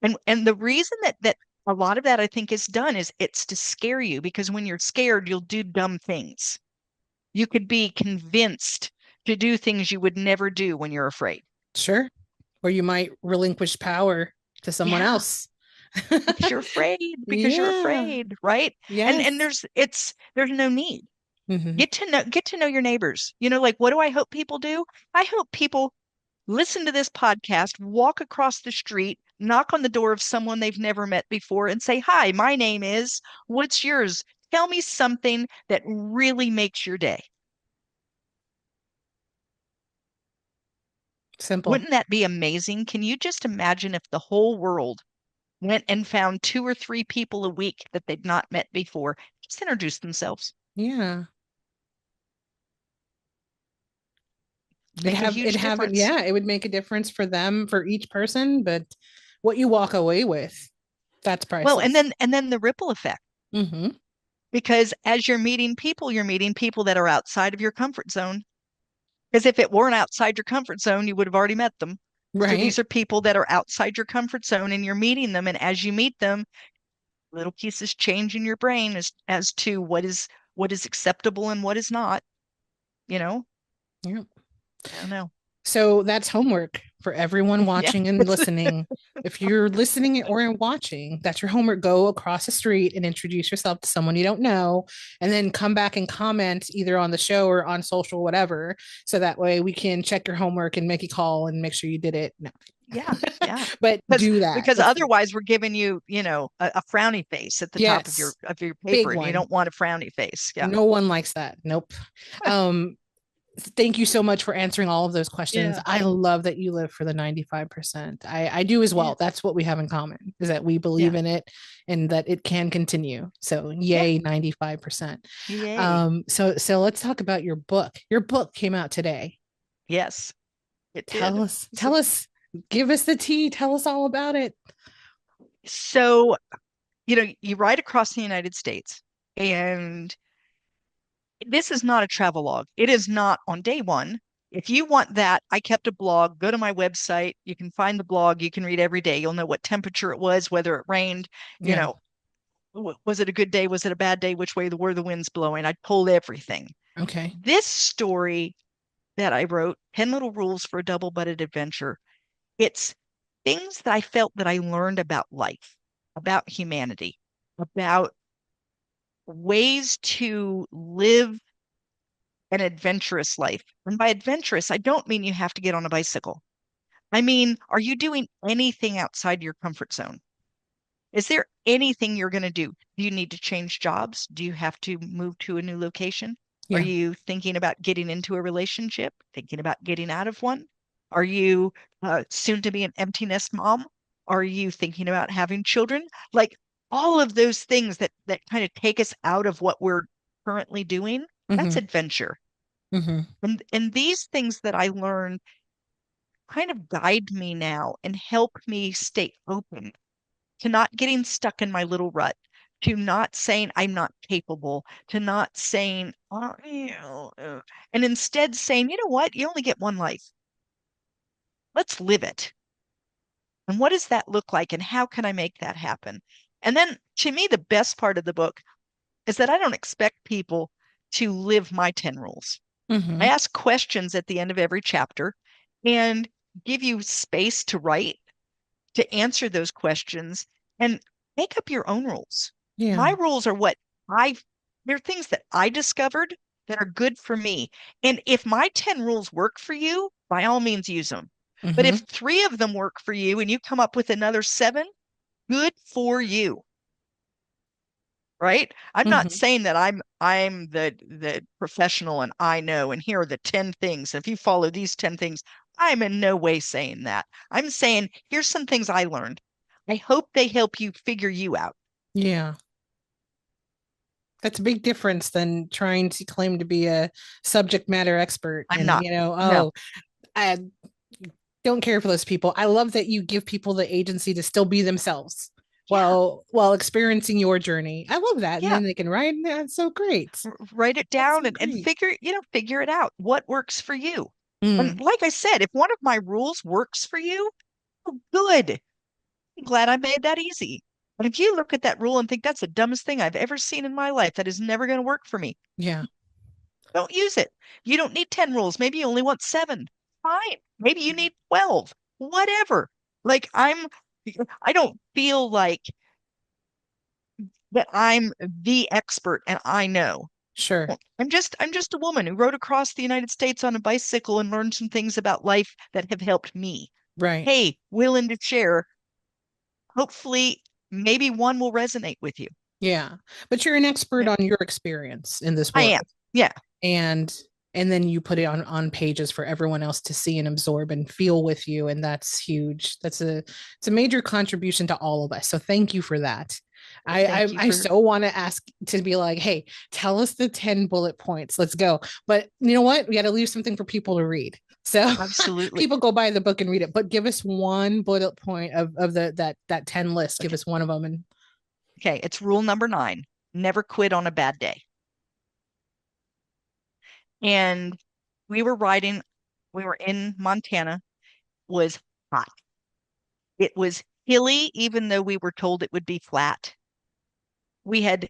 And the reason that a lot of that I think is done is it's to scare you, because when you're scared, you'll do dumb things. You could be convinced to do things you would never do when you're afraid. Sure. Or you might relinquish power to someone Yeah, else. because you're Yeah. afraid, right? And Yes. there's no need. Mm-hmm. Get to know your neighbors. Like what do I hope people do? I hope people listen to this podcast, walk across the street, knock on the door of someone they've never met before and say, "Hi, my name is, what's yours? Tell me something that really makes your day." Simple. Wouldn't that be amazing? Can you just imagine if the whole world went and found two or three people a week that they'd not met before, just introduce themselves, Yeah. make a It huge haven't, difference. yeah, it would make a difference for them, for each person, but what you walk away with, that's Well, and priceless. then the ripple effect, Mm-hmm. because as you're meeting people that are outside of your comfort zone. Because if it weren't outside your comfort zone, you would have already met them. So Right. these are people that are outside your comfort zone and you're meeting them. And as you meet them, little pieces change in your brain as to what is acceptable and what is not, you know? Yeah. I don't know. So that's homework for everyone Yeah. watching and listening. If you're listening or watching, that's your homework. Go across the street and introduce yourself to someone you don't know, and then come back and comment either on the show or on social, whatever. So that way we can check your homework and make a call and make sure you did it. No. Yeah. Yeah. But Because do that. because Let's do it. otherwise we're giving you, a frowny face at the top of your Yes. of your paper, Big and you one. don't want a frowny face. Yeah. No one likes that. Nope. Um, thank you so much for answering all of those questions. Yeah. I love that you live for the 95%. I do as Yeah. well. That's what we have in common is that we believe Yeah. in it and that it can continue. So Yeah. yay, 95%. Yay. So let's talk about your book. Your book came out today. Yes, it Tell did. us, So, tell us, give us the tea. Tell us all about it. so, you ride across the United States, and this is not a travel log. It is not on day one. If you want that, I kept a blog. Go to my website. You can find the blog. You can read every day. You'll know what temperature it was, whether it rained, you Yeah. know, was it a good day? Was it a bad day? Which way were the winds blowing? I pulled everything. Okay. This story that I wrote, 10 Little Rules for a Double-Butted Adventure, it's things that I felt that I learned about life, about humanity, about ways to live an adventurous life. And by adventurous, I don't mean you have to get on a bicycle. I mean, are you doing anything outside your comfort zone? Is there anything you're going to do? Do you need to change jobs? Do you have to move to a new location? Are Yeah. you thinking about getting into a relationship? Thinking about getting out of one? Are you soon to be an empty nest mom? Are you thinking about having children? Like all of those things that kind of take us out of what we're currently doing, that's Mm-hmm. adventure. Mm-hmm. And these things that I learned kind of guide me now and help me stay open to not getting stuck in my little rut, to not saying I'm not capable, to not saying, oh, and instead saying, you know what? You only get one life. Let's live it. And what does that look like? And how can I make that happen? And then to me, the best part of the book is that I don't expect people to live my 10 rules. I Mm-hmm. ask questions at the end of every chapter and give you space to write, to answer those questions, and make up your own rules. Yeah. My rules are they're things that I discovered that are good for me. And if my 10 rules work for you, by all means use them. But Mm-hmm. if three of them work for you and you come up with another seven, good for you. Right? I'm not Mm-hmm. saying that I'm the professional and I know, and here are the 10 things. If you follow these 10 things, I'm in no way saying that. I'm saying here's some things I learned. I hope they help you figure you out. Yeah. That's a big difference than trying to claim to be a subject matter expert I'm and not. No. I don't care for those people. I love that you give people the agency to still be themselves Yeah. while experiencing your journey. I love that. And Yeah. then they can write, and that's so great. Write it That's down so and great. figure it out. What works for you? And Mm, like I said, if one of my rules works for you, oh, good. I'm glad I made that easy. But if you look at that rule and think that's the dumbest thing I've ever seen in my life, that is never going to work for me, yeah, don't use it. You don't need 10 rules. Maybe you only want seven. Fine. Maybe you need 12. Whatever. Like I don't feel like that I'm the expert and I know. sure. I'm just a woman who rode across the United States on a bicycle and learned some things about life that have helped me. Right. Hey, willing to share. Hopefully, maybe one will resonate with you. Yeah. But you're an expert Yeah, on your experience in this I am. world. Yeah, and and then you put it on pages for everyone else to see and absorb and feel with you, and that's huge. It's a major contribution to all of us, so thank you for that. well, thank you I for so want to ask to be like, hey, tell us the 10 bullet points, let's go. But you know what, we got to leave something for people to read, so absolutely. people go buy the book and read it, but give us one bullet point of that 10 list. Give Okay. us one of them. And Okay, it's rule number 9. Never quit on a bad day. And We were riding, we were in Montana, was hot. It was hilly, even though we were told it would be flat. We had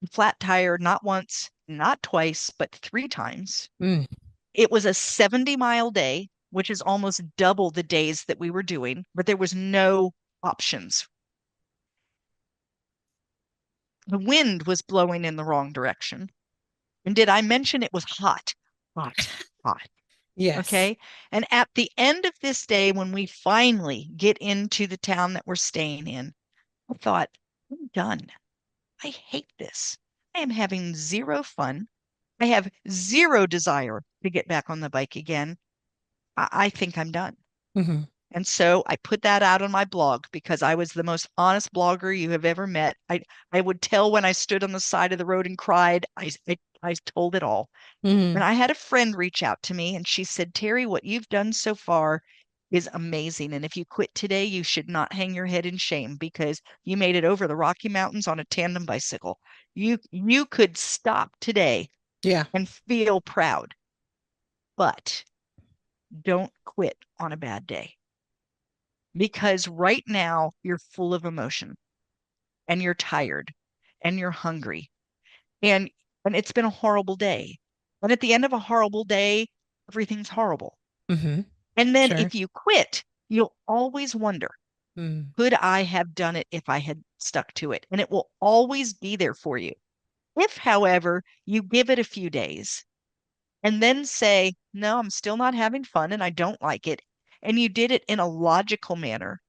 a flat tire not once, not twice, but three times. Mm. It was a 70-mile day, which is almost double the days that we were doing, but there was no options. The wind was blowing in the wrong direction. And did I mention it was hot? Hot, hot. Yes. Okay. And at the end of this day, when we finally get into the town that we're staying in, I thought, I'm done. I hate this. I am having zero fun. I have zero desire to get back on the bike again. I think I'm done. Hmm. And so I put that out on my blog because I was the most honest blogger you have ever met. I would tell when I stood on the side of the road and cried. I told it all. And Hmm. I had a friend reach out to me and she said, Terri, what you've done so far is amazing. And if you quit today, you should not hang your head in shame because you made it over the Rocky Mountains on a tandem bicycle. You could stop today Yeah. and feel proud, but don't quit on a bad day because right now you're full of emotion and you're tired and you're hungry and it's been a horrible day. And at the end of a horrible day, everything's horrible. Hmm. And then Sure. if you quit, you'll always wonder, Mm. could I have done it if I had stuck to it? And it will always be there for you. If, however, you give it a few days and then say, no, I'm still not having fun and I don't like it, and you did it in a logical manner,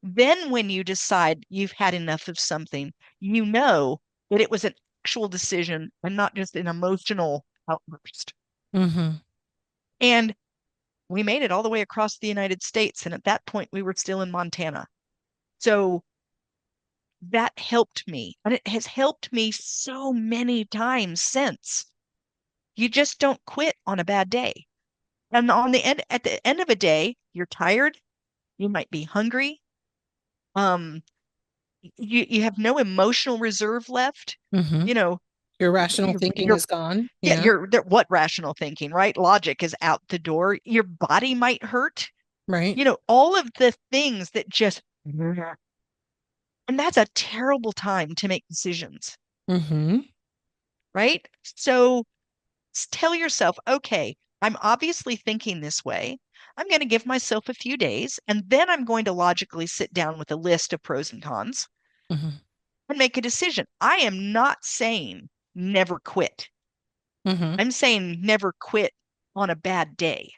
then when you decide you've had enough of something, you know that it was an actual decision and not just an emotional outburst. Hmm. And we made it all the way across the United States. And at that point, we were still in Montana. So that helped me. And it has helped me so many times since. You just don't quit on a bad day. And at the end of a day, you're tired, you might be hungry, um, you have no emotional reserve left. Hmm. You know, Your rational you're, thinking you're is gone. yeah, Yeah. what rational thinking, right? Logic is out the door. Your body might hurt. Right. All of the things that just, and that's a terrible time to make decisions, Hmm. right? So tell yourself, okay, I'm obviously thinking this way. I'm going to give myself a few days, and then I'm going to logically sit down with a list of pros and cons Hmm. and make a decision. I am not saying never quit. Hmm. I'm saying never quit on a bad day.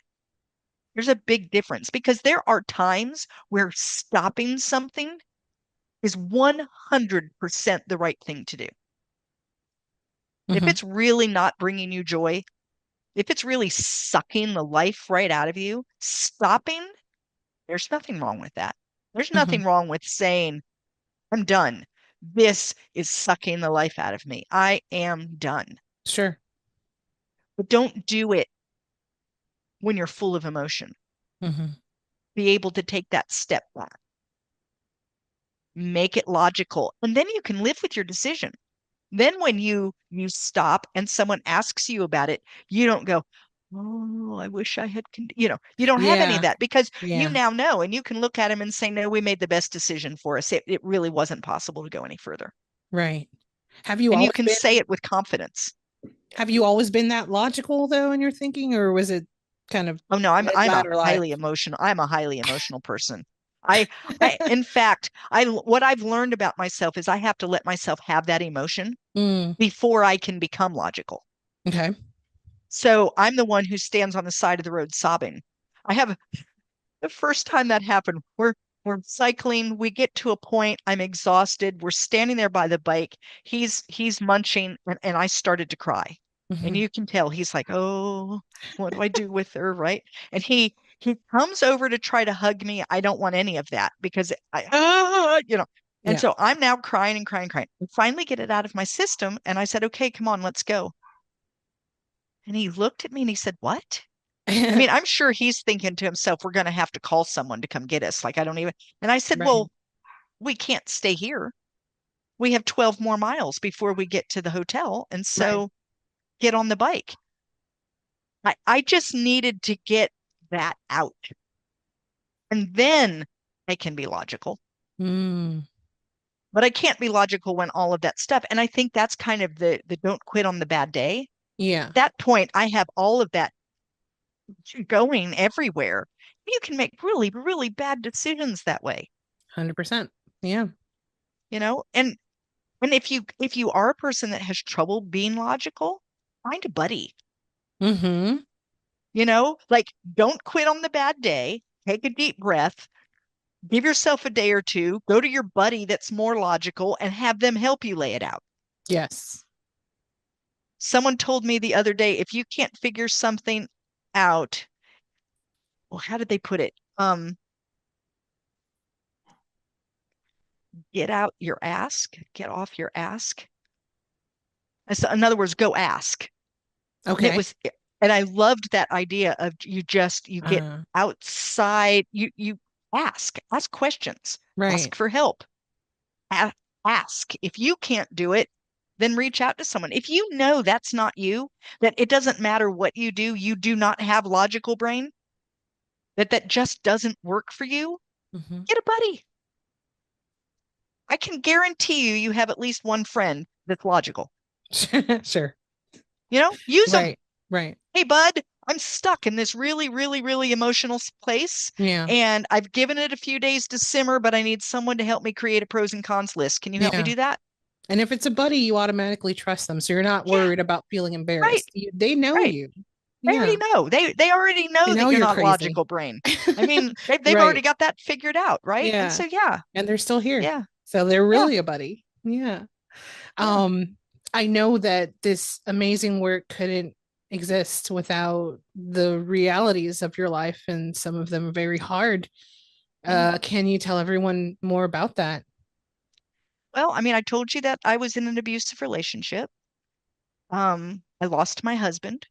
There's a big difference because there are times where stopping something is 100% the right thing to do. If Hmm. it's really not bringing you joy, if it's really sucking the life right out of you, stopping, there's nothing wrong with that. There's Hmm. nothing wrong with saying, I'm done. This is sucking the life out of me. I am done. Sure. But don't do it when you're full of emotion. Hmm. Be able to take that step back, make it logical, and then you can live with your decision. Then when you stop and someone asks you about it, you don't go, "Oh, I wish I had," you don't have any of Yeah. that because you Yeah. now know and you can look at him and say, "No, we made the best decision for us. It really wasn't possible to go any further." Right. Have you And you always can say been it with confidence. have you always been that logical though in your thinking, or was it kind of Oh no, I'm a mid-latter life? highly emotional. I'm a highly emotional person. I in fact, I what I've learned about myself is I have to let myself have that emotion Mm. before I can become logical. Okay. So I'm the one who stands on the side of the road sobbing. I have the first time that happened, we're cycling, we get to a point, I'm exhausted, we're standing there by the bike, he's munching, and I started to cry. And Hmm. you can tell he's like, oh, what do I do with her, right? And he comes over to try to hug me. I don't want any of that because and Yeah. so I'm now crying and crying, crying. I finally get it out of my system, and I said, okay, come on, let's go. And he looked at me and he said, what? I mean, I'm sure he's thinking to himself, we're going to have to call someone to come get us. Like, I don't even. And I said, Right. well, we can't stay here. We have 12 more miles before we get to the hotel. And Right. so get on the bike. I just needed to get that out. And then I can be logical. Mm, But I can't be logical when all of that stuff. And I think that's kind of the don't quit on the bad day. yeah, At that point, I have all of that going everywhere. You can make really, really bad decisions that way, 100%. Yeah. you know? And if you are a person that has trouble being logical, find a buddy. Mm-hmm. Like don't quit on the bad day. Take a deep breath. Give yourself a day or two. Go to your buddy that's more logical and have them help you lay it out. Yes. Someone told me the other day, if you can't figure something out, well, how did they put it? Get out your ask, get off your ask. In other words, go ask. And it Okay. was, and I loved that idea of you get Uh, outside, you ask questions, right. ask for help, a ask. If you can't do it, then reach out to someone. If you know that's not you, that it doesn't matter what you do not have logical brain, that just doesn't work for you, Mm-hmm. get a buddy. I can guarantee you have at least one friend that's logical. Sure. Use them. Right. Right. Hey, bud, I'm stuck in this really, really, really emotional place, Yeah. and I've given it a few days to simmer, but I need someone to help me create a pros and cons list. Can you help me Yeah. do that? And if it's a buddy, you automatically trust them. So you're not Yeah, worried about feeling right, embarrassed. They know right. you. They already Yeah. know. They already They know know that you're you're not crazy. logical brain. I mean, they've already Right. got that figured out, right? And Yeah. so yeah, And they're still here. yeah, So they're yeah, really a buddy. Yeah. yeah. Um, I know that this amazing work couldn't exist without the realities of your life, and some of them are very hard. Mm. Can you tell everyone more about that? Well, I mean, I told you that I was in an abusive relationship. I lost my husband,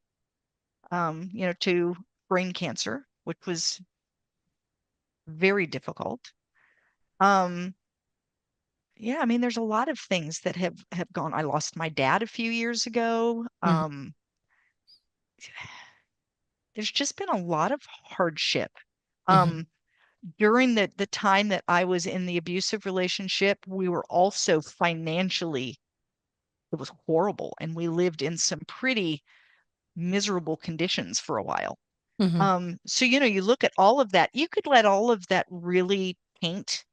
to brain cancer, which was very difficult. Um, yeah, I mean, there's a lot of things that have gone. I lost my dad a few years ago. Mm-hmm. There's just been a lot of hardship. Mm-hmm. Um, During the time that I was in the abusive relationship, we were also financially, it was horrible, and we lived in some pretty miserable conditions for a while. Mm-hmm. So you look at all of that, you could let all of that really paint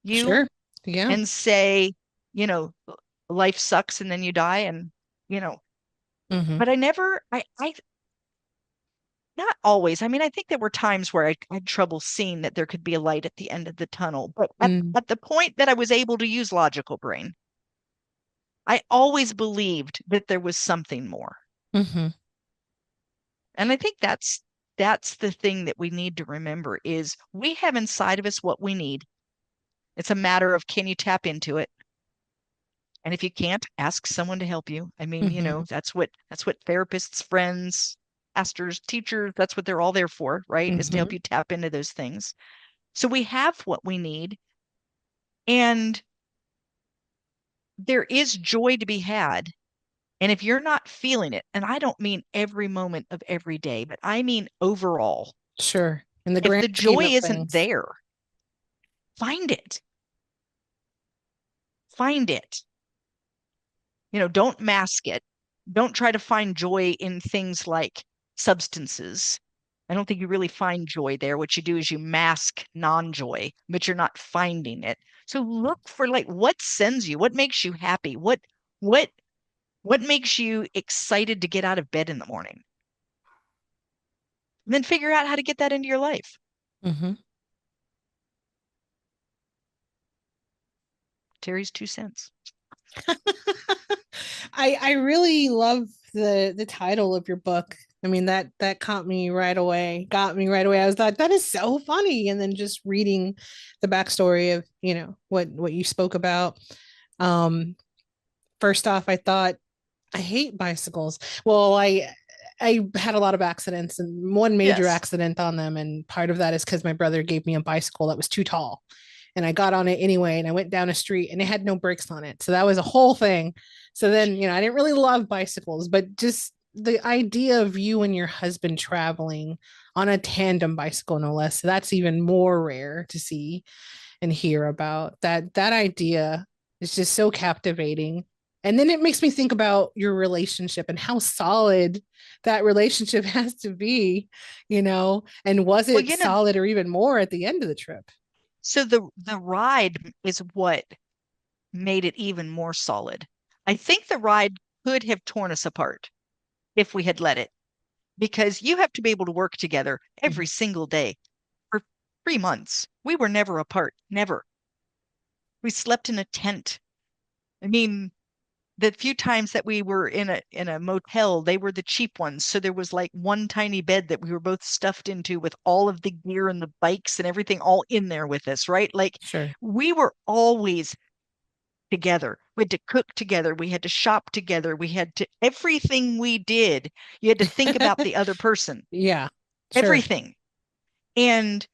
you Sure. Yeah. and say, you know, life sucks and then you die and you know, Mm-hmm. but I never I not always. I mean, I think there were times where I had trouble seeing that there could be a light at the end of the tunnel, but at the point that I was able to use logical brain, I always believed that there was something more. Mm-hmm. And I think that's the thing that we need to remember is we have inside of us what we need. It's a matter of can you tap into it? And if you can't, ask someone to help you. I mean, Mm-hmm. that's what therapists, friends, pastors, teachers, that's what they're all there for, right? Is to help Mm-hmm. you tap into those things. So we have what we need, and there is joy to be had. And if you're not feeling it, and I don't mean every moment of every day, but I mean overall, Sure. In the if grand the scheme joy of isn't things. there, find it. Find it. Don't mask it. Don't try to find joy in things like substances. I don't think you really find joy there. What you do is you mask non-joy, but you're not finding it. So look for like what sends you, what makes you happy, what what makes you excited to get out of bed in the morning. And then figure out how to get that into your life. Mm-hmm. Terry's 2 cents. I really love the title of your book. I mean that caught me right away. Got me right away. I was like, that is so funny. And then just reading the backstory of, what you spoke about. Um, First off, I thought I hate bicycles. Well, I had a lot of accidents and one major Yes. accident on them. And part of that is because my brother gave me a bicycle that was too tall. And I got on it anyway. And I went down a street and it had no brakes on it. So that was a whole thing. So then, I didn't really love bicycles, but just the idea of you and your husband traveling on a tandem bicycle, no less, that's even more rare to see and hear about. That idea is just so captivating. And then it makes me think about your relationship and how solid that relationship has to be, and was Well, it solid or even more at the end of the trip? so the ride is what made it even more solid. I think the ride could have torn us apart if we had let it, because you have to be able to work together every Mhm. single day for 3 months. We were never apart, never. We slept in a tent. I mean, the few times that we were in a motel, they were the cheap ones. So there was like one tiny bed that we were both stuffed into with all of the gear and the bikes and everything all in there with us, right? Like Sure. we were always together. We had to cook together. We had to shop together. We had to, everything we did, you had to think about the other person, Yeah, sure. everything. And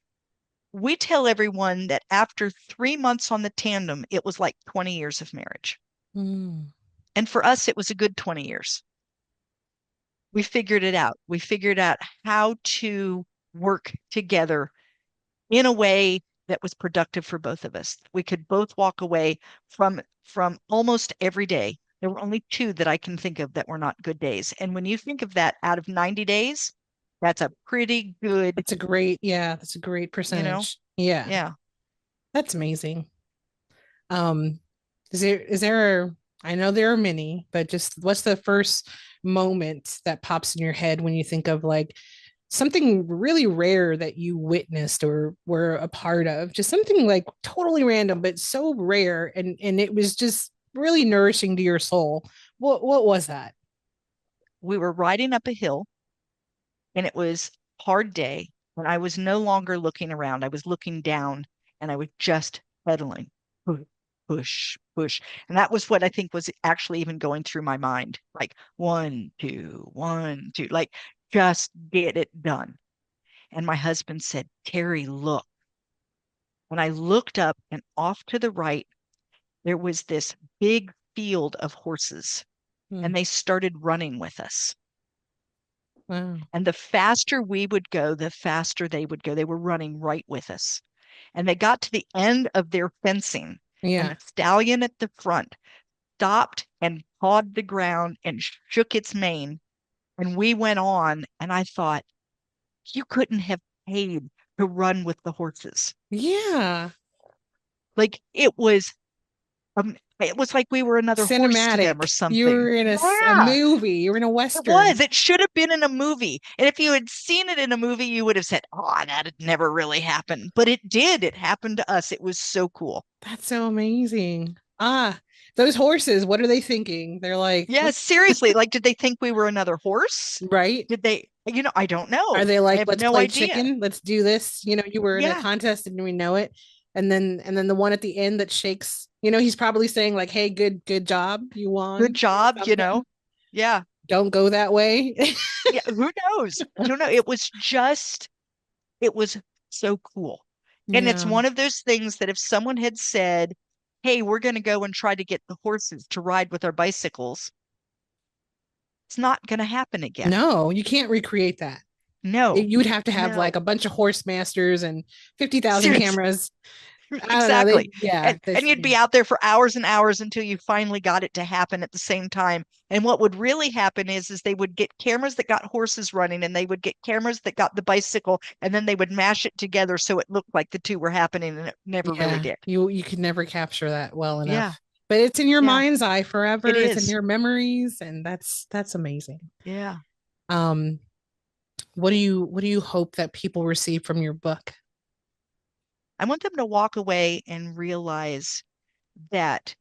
we tell everyone that after 3 months on the tandem, it was like 20 years of marriage. Mm. And for us, it was a good 20 years. We figured it out. We figured out how to work together in a way that was productive for both of us. We could both walk away from almost every day. There were only two that I can think of that were not good days. And when you think of that out of 90 days, that's a pretty good, That's a great you know, percentage. Yeah, yeah. that's amazing. Um, is there I know there are many, but just what's the first moment that pops in your head when you think of like something really rare that you witnessed or were a part of? Just something like totally random, but so rare and it was just really nourishing to your soul. What was that? We were riding up a hill and it was a hard day. And I was no longer looking around. I was looking down and I was just pedaling. Push, push. And that was what I think was actually even going through my mind. Like one, two, like just get it done. And my husband said, Terri, look. And I looked up and off to the right, there was this big field of horses Hmm. and they started running with us. Wow. And the faster we would go, the faster they would go. They were running right with us. And they got to the end of their fencing, and Yeah. the stallion at the front stopped and pawed the ground and shook its mane. And we went on, and I thought, you couldn't have paid to run with the horses. Yeah. Like it was like we were another horse to them or Cinematic. You something. were in a Yeah, movie. You were in a it Western. was. It should have been in a movie. And if you had seen it in a movie, you would have said, oh, that had never really happened. But it did. It happened to us. It was so cool. That's so amazing. Ah, those horses, what are they thinking? They're like, Yeah, what, seriously. Like, did they think we were another horse? right? Did they, I don't Are know. they I like, have let's no play idea. chicken? Let's do this. You were in a Yeah, contest and we know it. And then the one at the end that shakes, he's probably saying like, hey, good job. You good won or job, something. Yeah. Don't go that way. Yeah, who knows? I don't know. It was so cool. And it's Yeah. one of those things that if someone had said, hey, we're going to go and try to get the horses to ride with our bicycles, it's not going to happen again. No, you can't recreate that. No, You would have to have no. like a bunch of horse masters and 50,000 Seriously, cameras. I don't know. exactly. Yeah, And you'd yeah, be out there for hours and hours until you finally got it to happen at the same time. And what would really happen is they would get cameras that got horses running and they would get cameras that got the bicycle and then they would mash it together so it looked like the two were happening and it never really yeah. did. You could never capture that well Yeah, enough. But it's in your yeah, mind's eye it forever. It's in is. your memories, and that's amazing. Yeah. Um, what do you hope that people receive from your book? I want them to walk away and realize that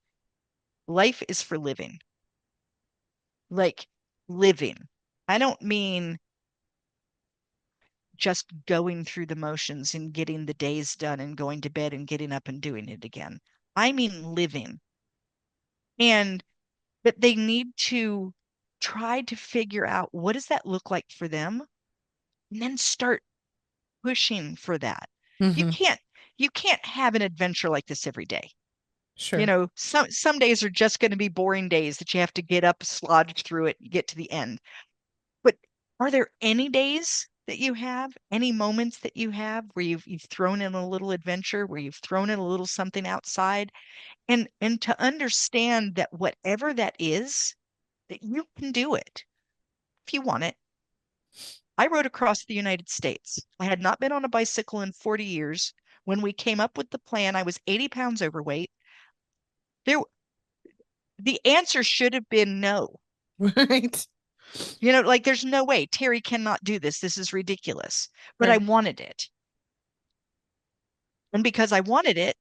life is for living, like living. I don't mean just going through the motions and getting the days done and going to bed and getting up and doing it again. I mean living. And that they need to try to figure out what does that look like for them and then start pushing for that. You Hmm. can't you can't have an adventure like this every day. Sure. Some days are just going to be boring days that you have to get up, slodge through it, get to the end. Are there any days that you have, any moments that you have where you've thrown in a little adventure, where you've thrown in a little something outside, and to understand that whatever that is, that you can do it if you want it. I rode across the United States. I had not been on a bicycle in 40 years. When we came up with the plan, I was 80 pounds overweight. There, the answer should have been no. Right. Like there's no way. Terri cannot do this. This is ridiculous. But I Right. wanted it. And because I wanted it,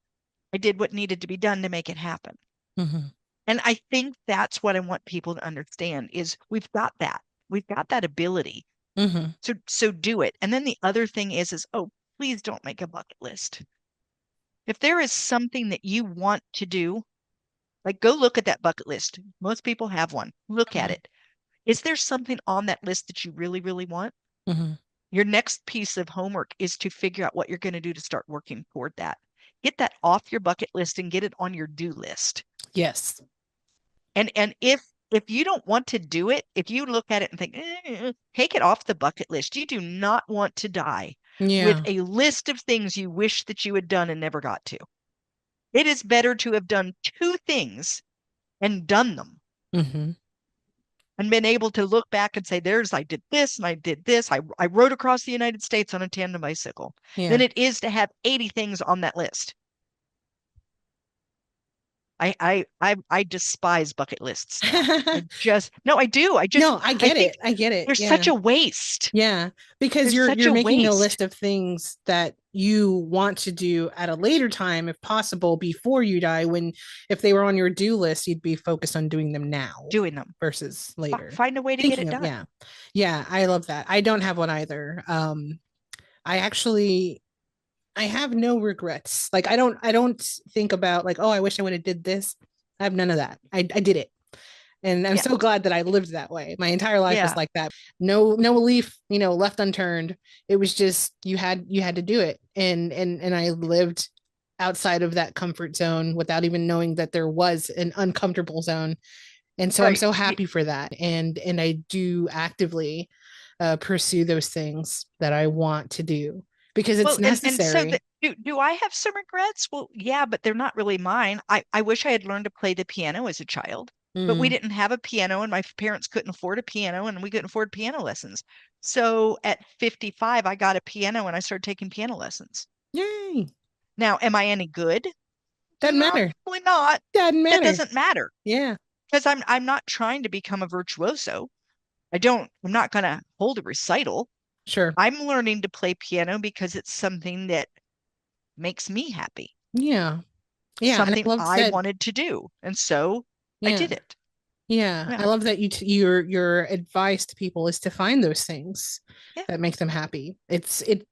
I did what needed to be done to make it happen. Hmm. And I think that's what I want people to understand is we've got that. We've got that ability. Hmm. So do it. And then the other thing is oh, please don't make a bucket list. If there is something that you want to do, like go look at that bucket list. Most people have one. Look at Hmm. it. Is there something on that list that you really, really want? Hmm. Your next piece of homework is to figure out what you're going to do to start working toward that. Get that off your bucket list and get it on your do list. Yes. And if you don't want to do it, if you look at it and think, take it off the bucket list. You do not want to die with Yeah. a list of things you wish that you had done and never got to. It is better to have done two things and done them Hmm. and been able to look back and say, I did this and I did this. I rode across the United States on a tandem bicycle than Yeah. it is to have 80 things on that list. I despise bucket lists now. No, I do. No, I I get think it. I get it. they're Yeah. such a waste. Yeah, because They're such you're a making a waste list of things that you want to do at a later time if possible before you die when if they were on your do list you'd be focused on doing them now doing them. versus later. Find a way to get Thinking it of done. yeah. Yeah, I love that. I don't have one either. I actually I have no regrets. Like I don't think about like, oh, I wish I would have did this. I have none of that. I did it. And I'm Yeah. so glad that I lived that way. My entire life was Yeah. like that. No leaf, left unturned. It was just you had to do it. And I lived outside of that comfort zone without even knowing that there was an uncomfortable zone. And so I'm Right. so happy for that. And I do actively pursue those things that I want to do because it's Well, and so necessary. do I have some regrets? Well, yeah, but they're not really mine. I wish I had learned to play the piano as a child, but we Mm. didn't have a piano and my parents couldn't afford a piano and we couldn't afford piano lessons. So at 55, I got a piano and I started taking piano lessons. Yay. Now, am I any good? Doesn't No, matter. probably not. Doesn't That matter. doesn't matter Yeah, because I'm not trying to become a virtuoso. I'm not going to hold a recital. sure. I'm learning to play piano because it's something that makes me happy, Yeah. Yeah. And I something love I that. wanted to do. And so I Yeah. did it. Yeah, I Yeah. love that your advice to people is to find those things Yeah. that make them happy. It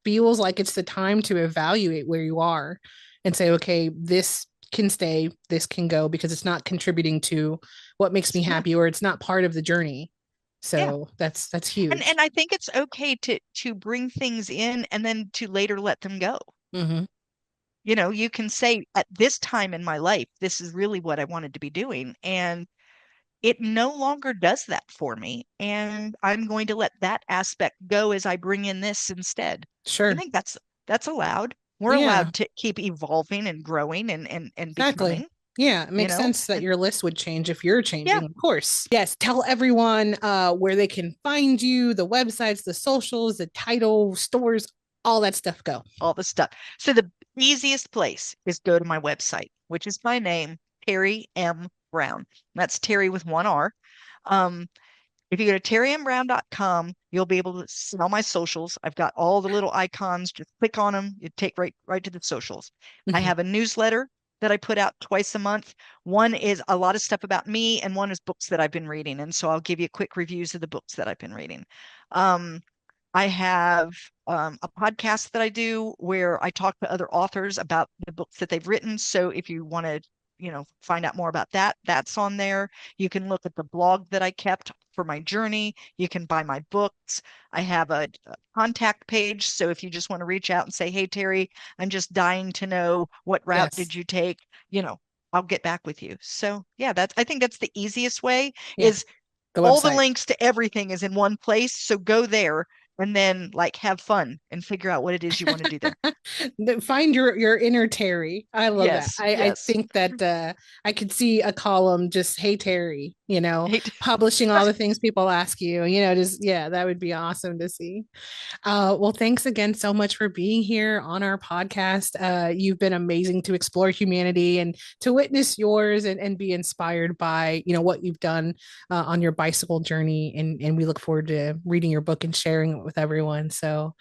feels like it's the time to evaluate where you are and say, okay, this can stay, this can go because it's not contributing to what makes me Yeah. happy or it's not part of the journey. Yeah. So that's And huge. and I think it's okay to bring things in and then to later let them go. Hmm. You can say at this time in my life, this is really what I wanted to be doing. And it no longer does that for me. And I'm going to let that aspect go as I bring in this instead. I Sure. think that's allowed. We're Yeah. allowed to keep evolving and growing and Exactly. becoming, Yeah, it you makes know? sense that And your list would change if you're yeah, changing, of course. Yes, tell everyone where they can find you, the websites, the socials, the title, stores, all that stuff go. all the stuff. So the easiest place is go to my website, which is my name, Terri M. Brown. That's Terri with one R. Um, If you go to terrimbrown.com, you'll be able to see all my socials. I've got all the little icons. Just click on them. You take right to the socials. I Mhm. have a newsletter that I put out twice a month. One is a lot of stuff about me, and one is books that I've been reading. And so I'll give you quick reviews of the books that I've been reading. Um, I have a podcast that I do where I talk to other authors about the books that they've written. So if you want to, find out more about that, that's on there. You can look at the blog that I kept for my journey. You can buy my books. I have a contact page. So if you just want to reach out and say, hey, Terri, I'm just dying to know what route Yes. did you take, I'll get back with you. So yeah, I think that's the easiest way Yeah. is The All the website. links to everything is in one place. So go there and then like have fun and figure out what it is you want to do there. Find your inner Terri. I love that. Yes, I yes. think that I could see a column just, hey Terri, Hate publishing all the things people ask you, just yeah, that would be awesome to see. Well, thanks again so much for being here on our podcast. You've been amazing to explore humanity and to witness yours and be inspired by, what you've done on your bicycle journey. And we look forward to reading your book and sharing it with everyone. So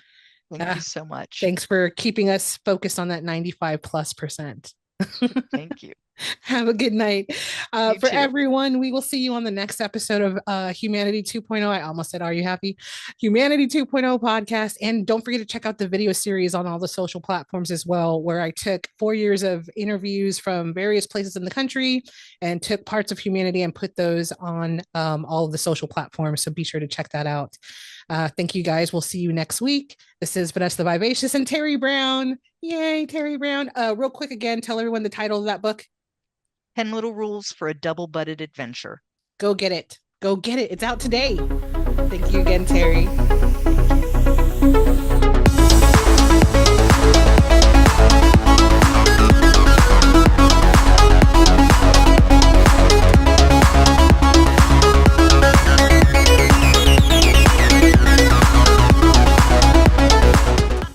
Thank uh, you so much. thanks for keeping us focused on that 95+%. Thank you. Have a good night. You For too. everyone, we will see you on the next episode of Humanity 2.0. I almost said, Are You Happy? Humanity 2.0 podcast. And don't forget to check out the video series on all the social platforms as well, where I took 4 years of interviews from various places in the country and took parts of humanity and put those on all of the social platforms. So be sure to check that out. Thank you guys. We'll see you next week. This is Vanessa the Vivacious and Terri Brown. Yay, Terri Brown. Real quick again, tell everyone the title of that book. 10 Little Rules for a Double-Butted Adventure. Go get it. Go get it. It's out today. Thank you again, Terri.